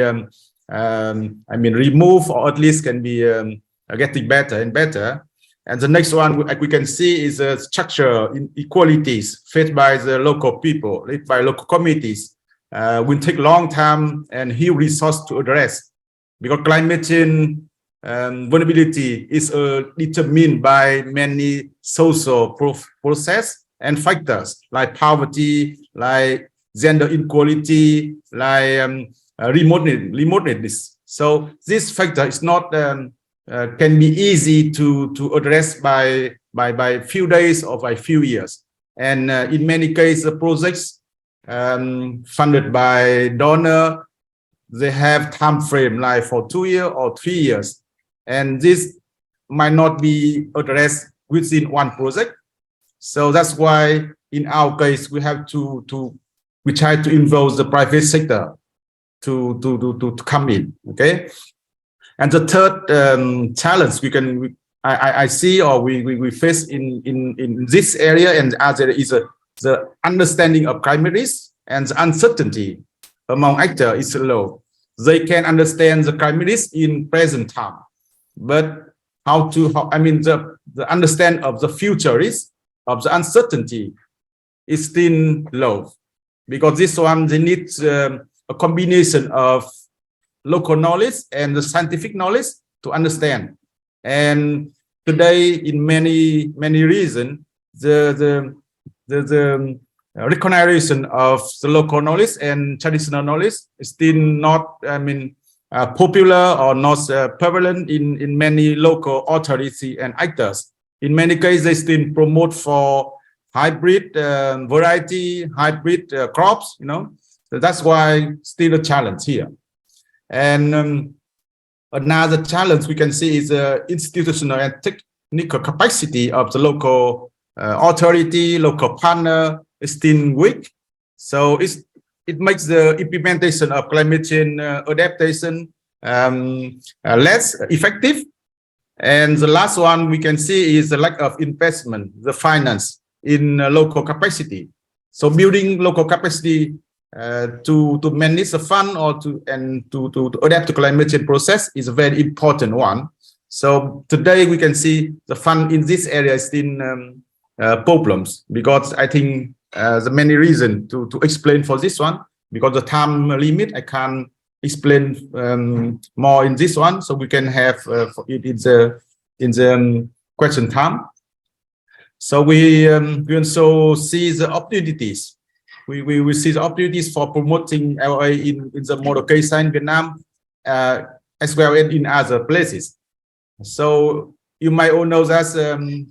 removed, or at least can be getting better and better. And the next one we can see is a structure inequalities faced by the local people, by local communities. Will take long time and huge resource to address, because climate change vulnerability is determined by many social process and factors like poverty, like gender inequality, like remoteness. So this factor is not can be easy to address by few days or by few years. And in many cases, the projects funded by donor, they have time frame like for 2 years or 3 years, and this might not be addressed within one project. So that's why in our case we have we try to involve the private sector to come in. Okay. And the third challenge I see, or we face in this area and other, is the understanding of climate risk, and the uncertainty among actors is low. They can understand the climate risk in present time, but the understand of the future risk, of the uncertainty, is still low, because this one they need a combination of local knowledge and the scientific knowledge to understand. And today, in many reasons, the recognition of the local knowledge and traditional knowledge is still not, popular or not prevalent in many local authorities and actors. In many cases, they still promote for hybrid variety, hybrid crops. So that's why still a challenge here. And another challenge we can see is institutional and technical capacity of the local authority, local partner is still weak. So it makes the implementation of climate change adaptation less effective. And the last one we can see is the lack of investment, the finance in local capacity. So building local capacity to manage the fund or to adapt to climate change process is a very important one. So today we can see the fund in this area is still problems, because I think the many reasons to explain for this one, because the time limit, I can't explain more in this one, so we can have it in the question time. So we also see the opportunities. We see the opportunities for promoting LA in the model case in Vietnam, as well as in other places. So you might all know that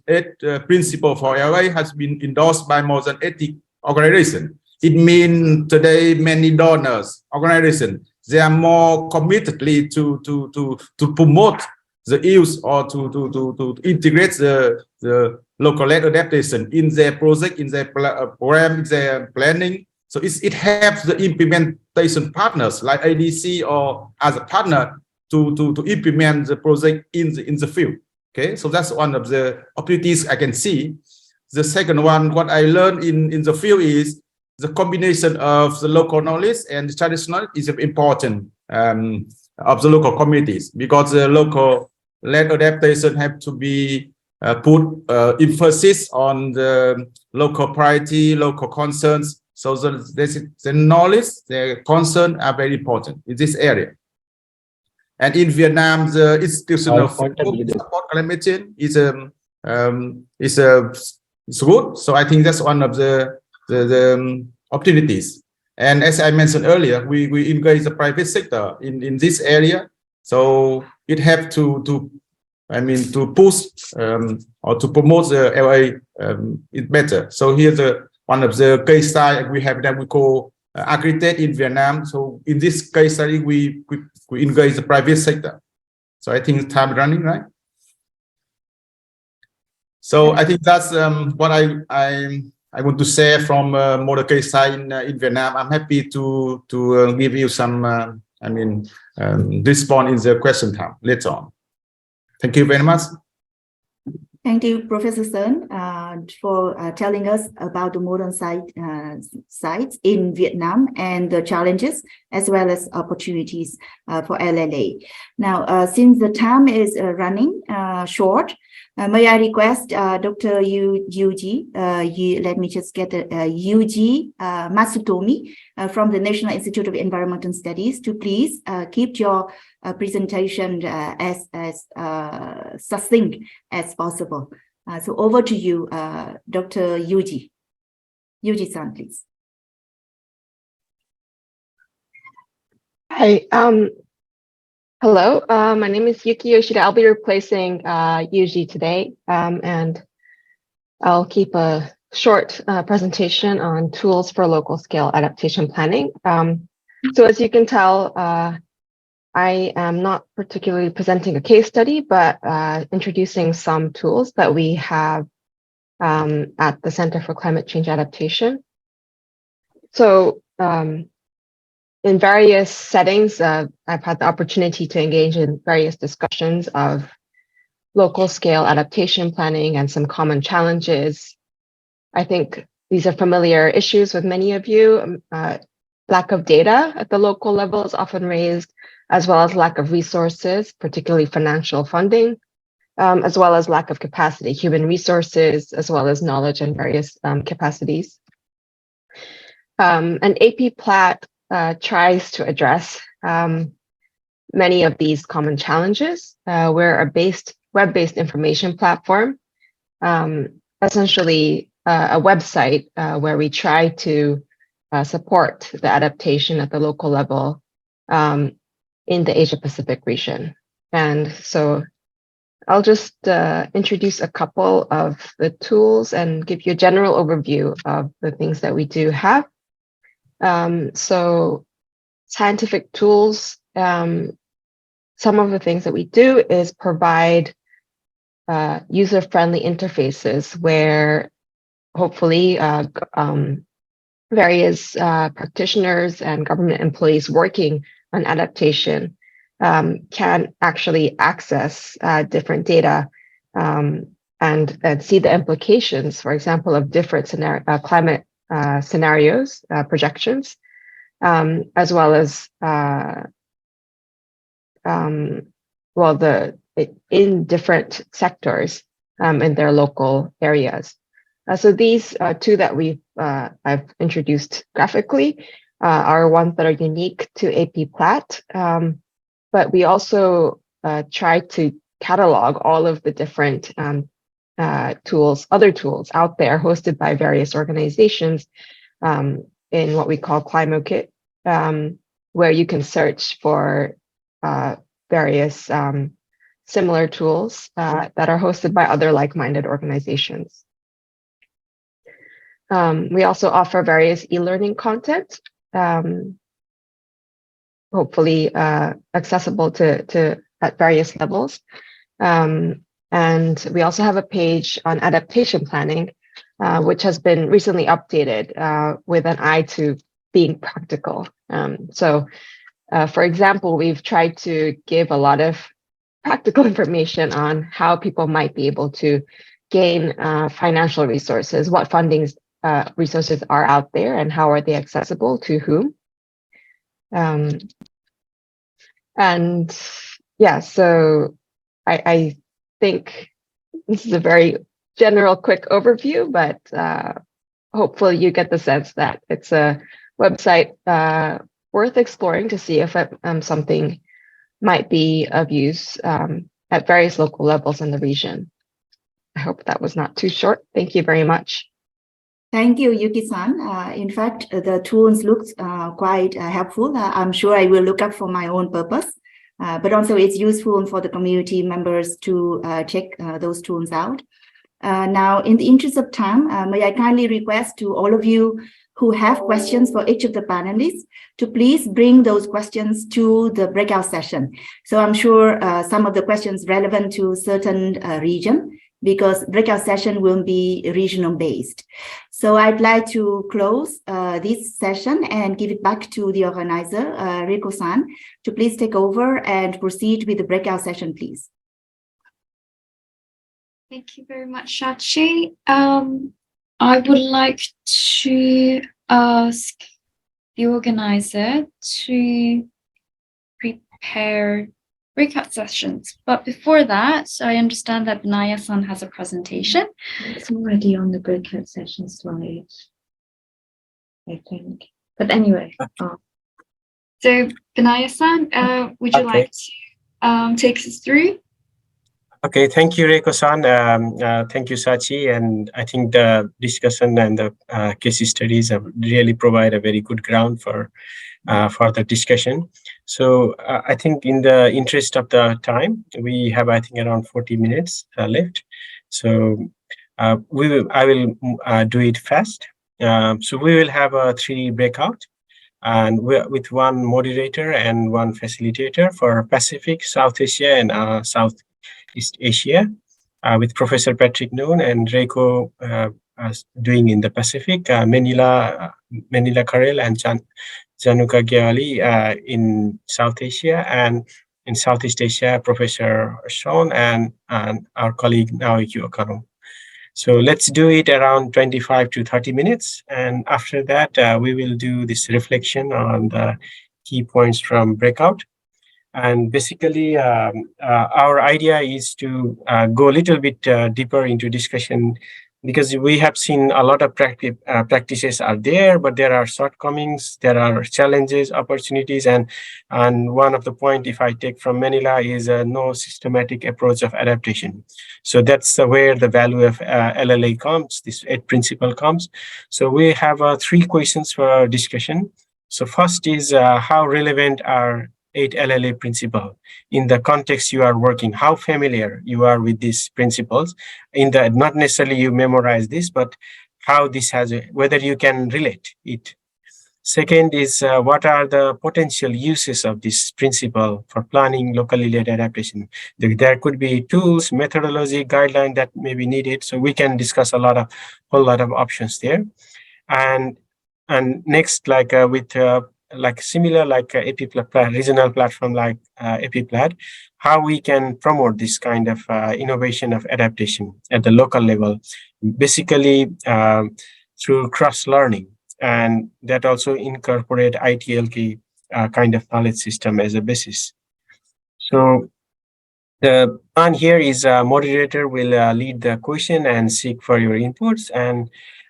8 principle for LA has been endorsed by more than 80 organizations. It means today many donors, organizations, they are more committedly to promote the use or to integrate the local-led adaptation in their project, in their program, in their planning. So it helps the implementation partners like ADC or other partner to implement the project in the field. Okay, so that's one of the opportunities I can see. The second one, what I learned in the field is the combination of the local knowledge and the traditional knowledge is important of the local communities, because the local land adaptation have to be put emphasis on the local priority, local concerns. So the knowledge, the concern are very important in this area. And in Vietnam, the institutional support climate change is good. So I think that's one of the opportunities. And as I mentioned earlier, we engage the private sector in this area. So it have to push or to promote the LA it better. So here's one of the case study we have that we call Agritech in Vietnam. So in this case study, we engage the private sector. So I think time running, right? So I think that's what I want to share from model case study in Vietnam. I'm happy to give you some respond in the question time later on. Thank you very much.
Thank you, Professor Sơn, for telling us about the modern sites in Vietnam and the challenges as well as opportunities for LLA. Now, since the time is running short, may I request Dr. Yuji, let me just get Yuji Matsutomi from the National Institute of Environmental Studies to please keep your presentation as succinct as possible. So over to you, Dr. Yuji. Yuji-san, please.
Hi. Hello, my name is Yuki Yoshida. I'll be replacing Yuji today, and I'll keep a short presentation on tools for local scale adaptation planning. So as you can tell, I am not particularly presenting a case study, but introducing some tools that we have at the Center for Climate Change Adaptation. So in various settings, I've had the opportunity to engage in various discussions of local scale adaptation planning and some common challenges. I think these are familiar issues with many of you. Lack of data at the local level is often raised, as well as lack of resources, particularly financial funding, as well as lack of capacity, human resources, as well as knowledge and various capacities. And AP Plat tries to address many of these common challenges. We're a web-based information platform, essentially a website where we try to support the adaptation at the local level in the Asia-Pacific region. And so I'll just introduce a couple of the tools and give you a general overview of the things that we do have. So scientific tools, some of the things that we do is provide user-friendly interfaces where hopefully various practitioners and government employees working on adaptation can actually access different data and see the implications, for example, of different climate scenarios, projections, as well as in different sectors in their local areas. So these two that I've introduced graphically are ones that are unique to AP Plat, but we also try to catalog all of the different other tools out there hosted by various organizations in what we call ClimateKit, where you can search for various similar tools that are hosted by other like-minded organizations. We also offer various e-learning content, hopefully accessible to at various levels. And we also have a page on adaptation planning, which has been recently updated with an eye to being practical. For example, we've tried to give a lot of practical information on how people might be able to gain financial resources, what funding resources are out there and how are they accessible to whom. And yeah, so I think this is a very general, quick overview, but hopefully you get the sense that it's a website worth exploring to see if something might be of use at various local levels in the region. I hope that was not too short. Thank you very much.
Thank you, Yuki-san. In fact, the tools looked quite helpful. I'm sure I will look up for my own purpose, but also it's useful for the community members to check those tools out. Now, in the interest of time, may I kindly request to all of you who have questions for each of the panelists to please bring those questions to the breakout session. So I'm sure some of the questions relevant to certain region, because breakout session will be regional based. So I'd like to close this session and give it back to the organizer, Reiko-san, to please take over and proceed with the breakout session, please.
Thank you very much, Shachi. I would like to ask the organizer to prepare breakout sessions. But before that, I understand that Benaya-san has a presentation.
It's already on the breakout session slide, I think. But anyway.
So Benaya-san, would you like to take us through?
Okay, thank you, Reiko-san. Thank you, Sachi. And I think the discussion and the case studies have really provide a very good ground for further discussion. So I think in the interest of the time, we have, I think, around 40 minutes left. So I will do it fast. So we will have 3 breakout, and with one moderator and one facilitator for Pacific, South Asia, and Southeast Asia, with Professor Patrick Noon and Reiko doing in the Pacific, Manila Karel and Januka Gyali in South Asia, and in Southeast Asia, Professor Sean and our colleague Naoki Okano. So let's do it around 25 to 30 minutes. And after that, we will do this reflection on the key points from breakout. And basically, our idea is to go a little bit deeper into discussion, because we have seen a lot of practices are there, but there are shortcomings, there are challenges, opportunities, and one of the point, if I take from Manila, is no systematic approach of adaptation. So that's where the value of LLA comes, this 8 principle comes. So we have 3 questions for discussion. So first is how relevant are 8 LLA principle in the context you are working, how familiar you are with these principles, in the not necessarily you memorize this, but how this has whether you can relate it. Second is what are the potential uses of this principle for planning locally led adaptation. There could be tools, methodology, guideline that may be needed, so we can discuss whole lot of options there. And next, like with like similar like regional platform like APPLAD, how we can promote this kind of innovation of adaptation at the local level, basically through cross-learning, and that also incorporate ITLK kind of knowledge system as a basis. So the plan here is moderator will lead the question and seek for your inputs, and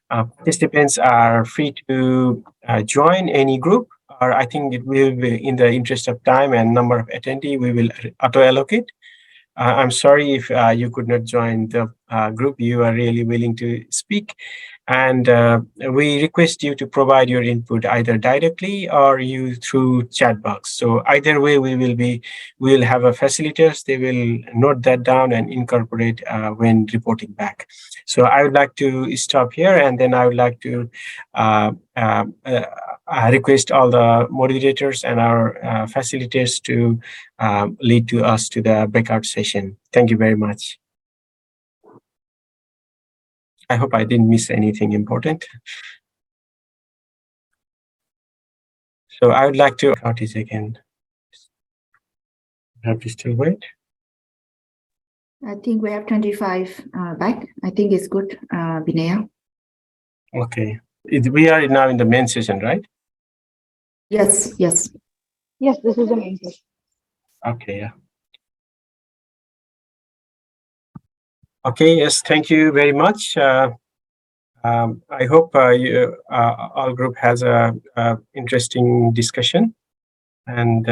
participants are free to join any group, or I think it will be in the interest of time and number of attendees, we will auto-allocate. I'm sorry if you could not join the group. You are really willing to speak. And we request you to provide your input either directly or you through chat box. So either way, we will have a facilitators. They will note that down and incorporate when reporting back. So I would like to stop here, and then I would like to request all the moderators and our facilitators to lead to us to the breakout session. Thank you very much. I hope I didn't miss anything important. So I would like to out it again. Have to still wait.
I think we have 25 back. I think it's good, Binaya.
Okay. We are now in the main session, right?
Yes, yes.
Yes, this is amazing.
Okay, yeah. Okay, yes, thank you very much. I hope our group has a interesting discussion. And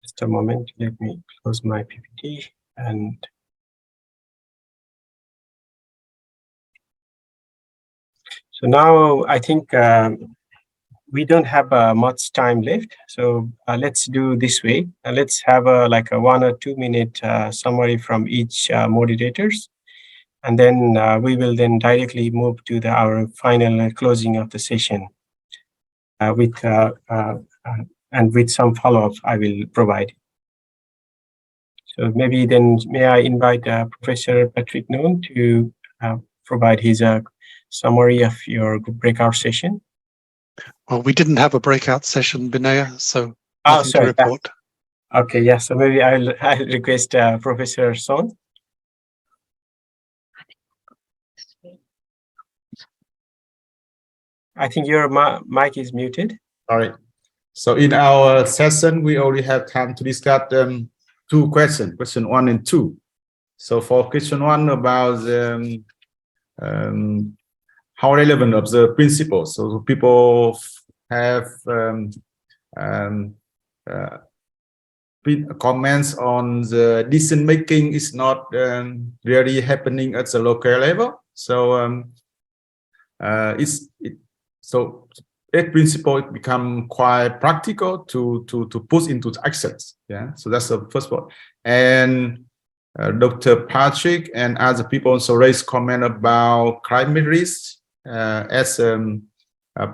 just a moment, let me close my PPT. And so now I think we don't have much time left. So let's do this way. Let's have like a 1 or 2 minute summary from each moderators. And then we will then directly move to our final closing of the session with some follow-up I will provide. So maybe then may I invite Professor Patrick Noon to provide his summary of your breakout session.
Well, we didn't have a breakout session, Binaya, so nothing to report.
Okay, yeah. So maybe I'll request Professor Son. I think your mic is muted.
All right. So in our session, we only have time to discuss 2 questions, question 1 and 2. So for question 1 about how relevant of the principles. So people have comments on the decision making is not really happening at the local level. So so that principle become quite practical to put into actions. Yeah, so that's the first one. And Dr. Patrick and other people also raised comment about climate risk as a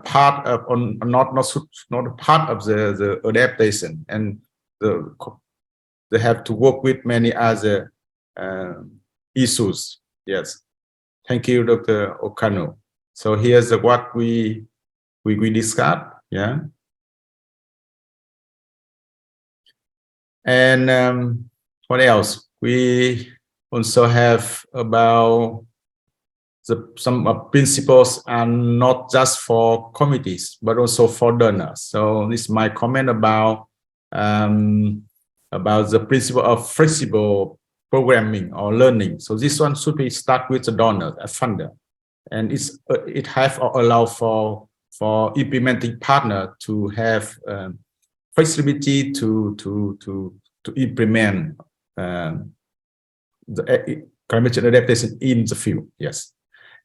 part of, not a part of the adaptation, and they have to work with many other issues. Yes, thank you, Dr. Okano. So here's what we discussed. Yeah, and what else? We also have about some principles are not just for committees but also for donors. So this is my comment about the principle of flexible programming or learning. So this one should be start with the donor, a funder, and it have allow for implementing partner to have flexibility to implement the climate change adaptation in the field. Yes.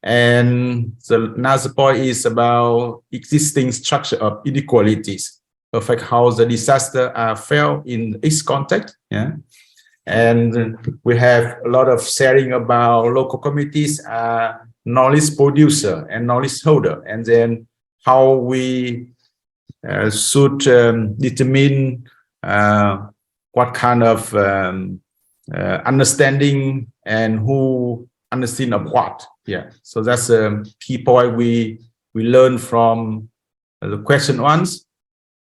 And the another point is about existing structure of inequalities affect how the disaster are felt in each context. Yeah. And we have a lot of sharing about local communities are knowledge producer and knowledge holder, and then how we should determine what kind of understanding and who understand of what. Yeah, so that's a key point we learn from the question ones.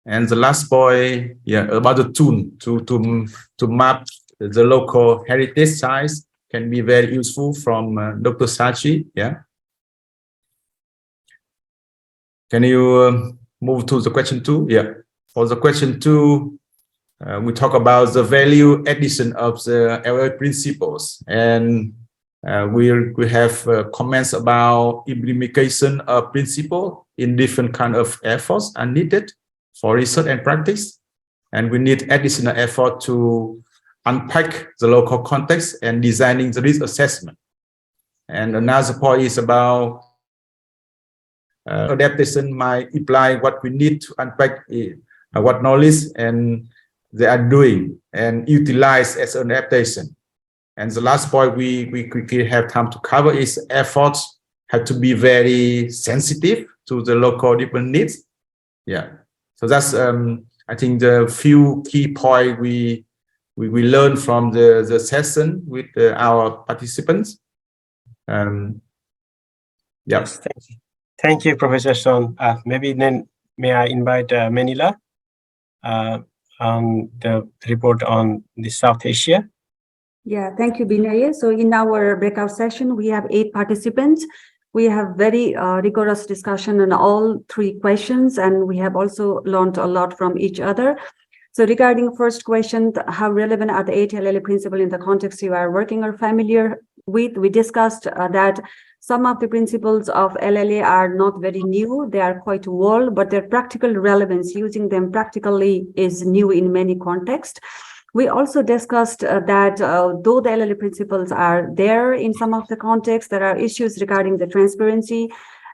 And the last point, yeah, about the tool to map the local heritage sites can be very useful from Dr. Sachi. Yeah, can you move to the question 2? Yeah, for the question 2, we talk about the value addition of the LA principles, and we have comments about implementation of principle in different kind of efforts are needed for research and practice, and we need additional effort to unpack the local context and designing the risk assessment. And another point is about adaptation might imply what we need to unpack what knowledge and they are doing and utilize as an adaptation. And the last point we quickly have time to cover is efforts have to be very sensitive to the local different needs. Yeah, so that's I think the few key points we learn from the session with our participants.
Yes, thank you, Professor Son. Maybe then may I invite Manila on the report on the South Asia.
Yeah, thank you, Binay. So in our breakout session, we have 8 participants. We have very rigorous discussion on all 3 questions, and we have also learned a lot from each other. So regarding first question, how relevant are the 8 LLA principles in the context you are working or familiar with? We discussed that some of the principles of LLA are not very new. They are quite old, but their practical relevance, using them practically, is new in many contexts. We also discussed that though the LLA principles are there in some of the contexts, there are issues regarding the transparency,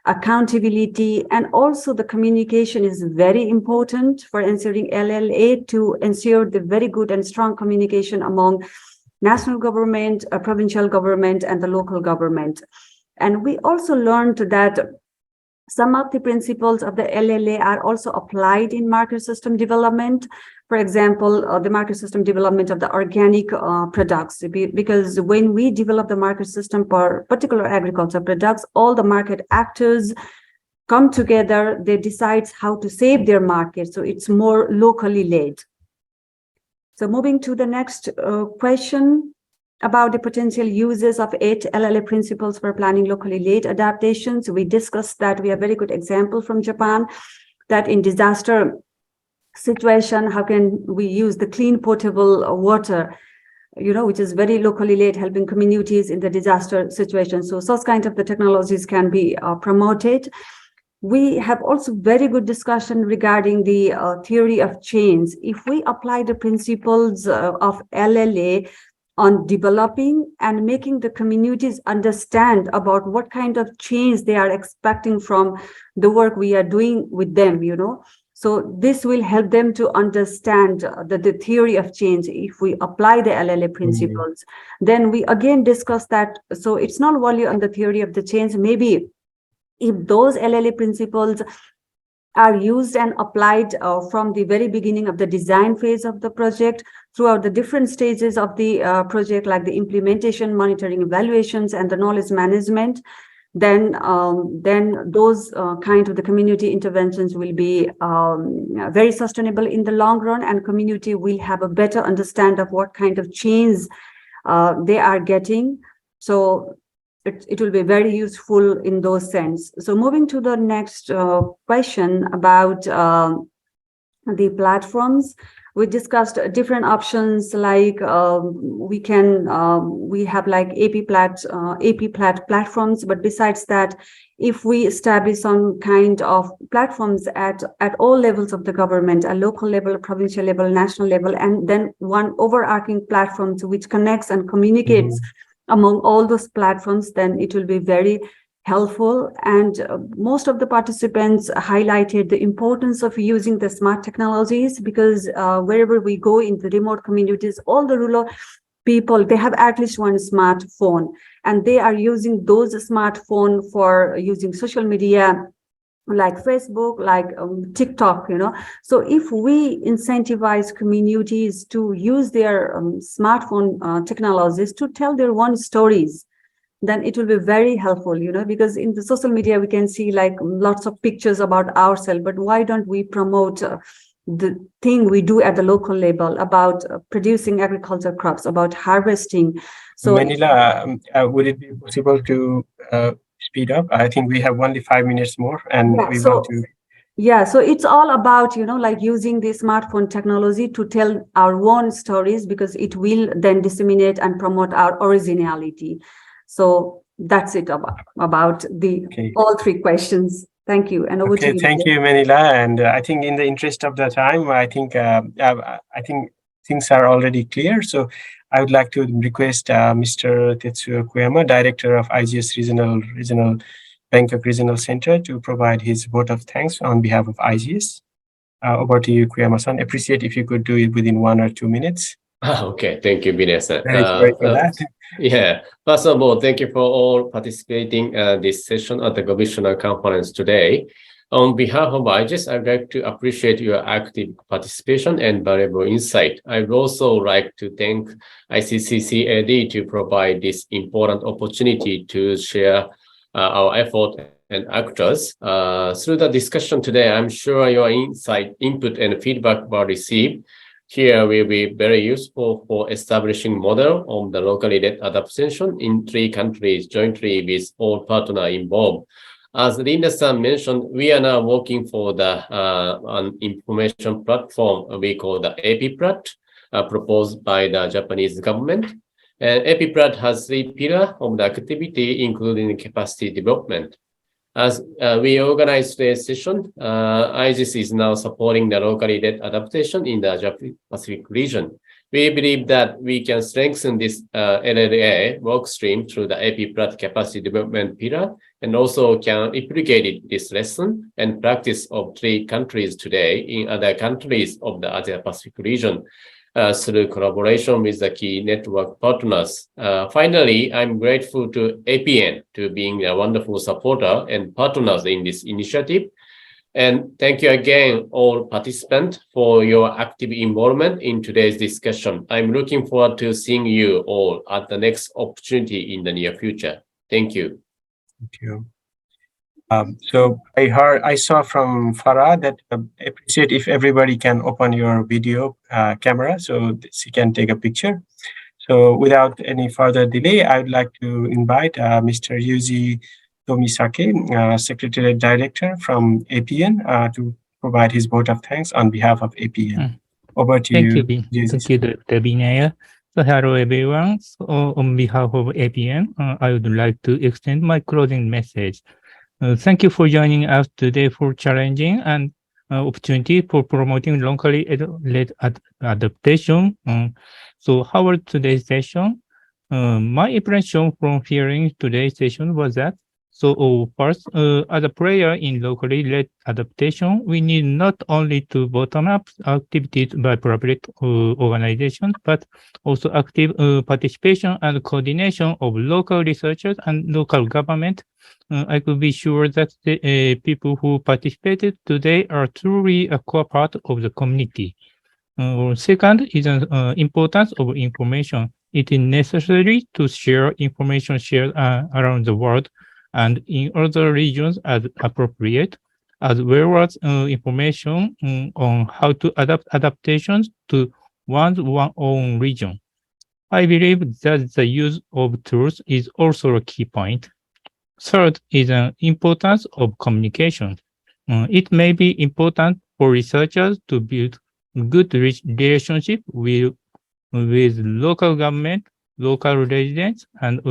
accountability, and also the communication is very important for ensuring LLA to ensure the very good and strong communication among national government, provincial government, and the local government. And we also learned that some of the principles of the LLA are also applied in market system development. For example, the market system development of the organic products, because when we develop the market system for particular agriculture products, all the market actors come together, they decide how to save their market. So it's more locally led. So moving to the next question about the potential uses of 8 LLA principles for planning locally led adaptations. We discussed that we have very good example from Japan, that in disaster situation, how can we use the clean potable water, which is very locally led, helping communities in the disaster situation. So such kind of the technologies can be promoted. We have also very good discussion regarding the theory of change. If we apply the principles of LLA on developing and making the communities understand about what kind of change they are expecting from the work we are doing with them, So this will help them to understand the theory of change. If we apply the LLA principles, then we again discuss that. So it's not only on the theory of the change. Maybe if those LLA principles are used and applied from the very beginning of the design phase of the project throughout the different stages of the project, like the implementation, monitoring, evaluations, and the knowledge management, then those kind of the community interventions will be very sustainable in the long run, and community will have a better understand of what kind of change they are getting. So it will be very useful in those sense. So moving to the next question about the platforms, we discussed different options, like we have like AP platforms, but besides that, if we establish some kind of platforms at all levels of the government, a local level, provincial level, national level, and then one overarching platform which connects and communicates among all those platforms, then it will be very helpful. And most of the participants highlighted the importance of using the smart technologies, because wherever we go in the remote communities, all the rural people, they have at least one smartphone, and they are using those smartphones for using social media, like Facebook, like TikTok, So if we incentivize communities to use their smartphone technologies to tell their own stories, then it will be very helpful, because in the social media, we can see like lots of pictures about ourselves, but why don't we promote the thing we do at the local level about producing agriculture crops, about harvesting? So
Manila, would it be possible to speed up? I think we have only 5 minutes more, and we want to.
Yeah, so it's all about, like using the smartphone technology to tell our own stories, because it will then disseminate and promote our originality. So that's it about all 3 questions. Thank you. And over to you.
Thank you, Manila. And I think in the interest of the time, I think things are already clear. So I would like to request Mr. Tetsuo Koyama, Director of IGES Regional Bangkok Regional Center, to provide his vote of thanks on behalf of IGES. Over to you, Koyama-san. Appreciate if you could do it within 1 or 2 minutes.
Okay, thank you, Binay-san.
Very sorry for that.
Yeah, first of all, thank you for all participating this session at the Gobeshona conference today. On behalf of IGES, I'd like to appreciate your active participation and valuable insight. I would also like to thank ICCCAD to provide this important opportunity to share our effort and actors. Through the discussion today, I'm sure your insight, input, and feedback were received. Here will be very useful for establishing model of the locally led adaptation in 3 countries jointly with all partners involved. As Linda-san mentioned, we are now working for the an information platform we call the APPRAT, proposed by the Japanese government. And APPRAT has 3 pillars of the activity, including capacity development. As we organize today's session, IGES is now supporting the locally led adaptation in the Pacific region. We believe that we can strengthen this LLA workstream through the APPRAT capacity development pillar, and also can replicate this lesson and practice of 3 countries today in other countries of the Asia-Pacific region. Through collaboration with the key network partners. Finally, I'm grateful to APN to being a wonderful supporter and partners in this initiative. And thank you again, all participants, for your active involvement in today's discussion. I'm looking forward to seeing you all at the next opportunity in the near future. Thank you.
Thank you. So I saw from Farah that appreciate if everybody can open your video camera so she can take a picture. So without any further delay, I would like to invite Mr. Yuji Tomisake, Secretariat Director from APN, to provide his vote of thanks on behalf of APN. Over to you.
Thank you, Dr. Binaya. So hello, everyone. So on behalf of APN, I would like to extend my closing message. Thank you for joining us today for challenging and opportunity for promoting locally led adaptation. So how was today's session? My impression from hearing today's session was that, so first, as a player in locally led adaptation, we need not only to bottom-up activities by public organizations, but also active participation and coordination of local researchers and local government. I could be sure that the people who participated today are truly a core part of the community. Second is the importance of information. It is necessary to share information shared around the world and in other regions as appropriate, as well as information on how to adapt adaptations to one's own region. I believe that the use of tools is also a key point. Third is the importance of communication. It may be important for researchers to build good relationship with local government, local residents, and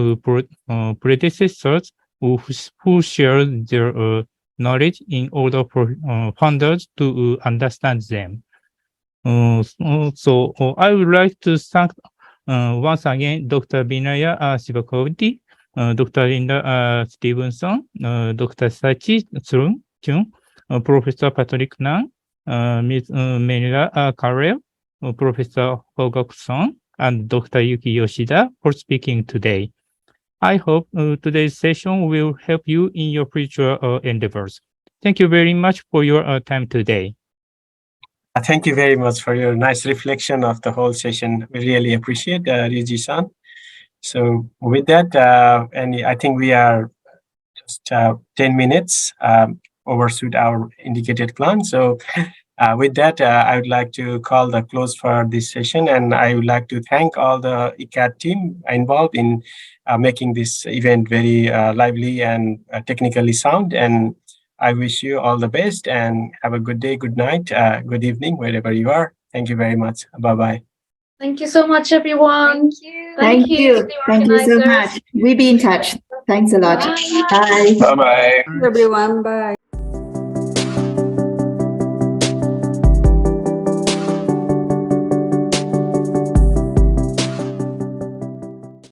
predecessors who share their knowledge in order for funders to understand them. So I would like to thank once again Dr. Binaya Shivakovati, Dr. Linda Stevenson, Dr. Sachi Chung, Professor Patrick Nan, Ms. Menila Karel, Professor Hogok-son, and Dr. Yuki Yoshida for speaking today. I hope today's session will help you in your future endeavors. Thank you very much for your time today.
Thank you very much for your nice reflection of the whole session. We really appreciate Ryuji-san. So with that, and I think we are just 10 minutes overshoot our indicated plan. So with that, I would like to call the close for this session, and I would like to thank all the ICAT team involved in making this event very lively and technically sound. And I wish you all the best and have a good day, good night, good evening, wherever you are. Thank you very much. Bye-bye.
Thank you so much, everyone.
Thank you.
Thank you. Thank you so much. We'll be in touch. Thanks a lot.
Bye.
Bye.
Bye-bye.
Everyone, bye.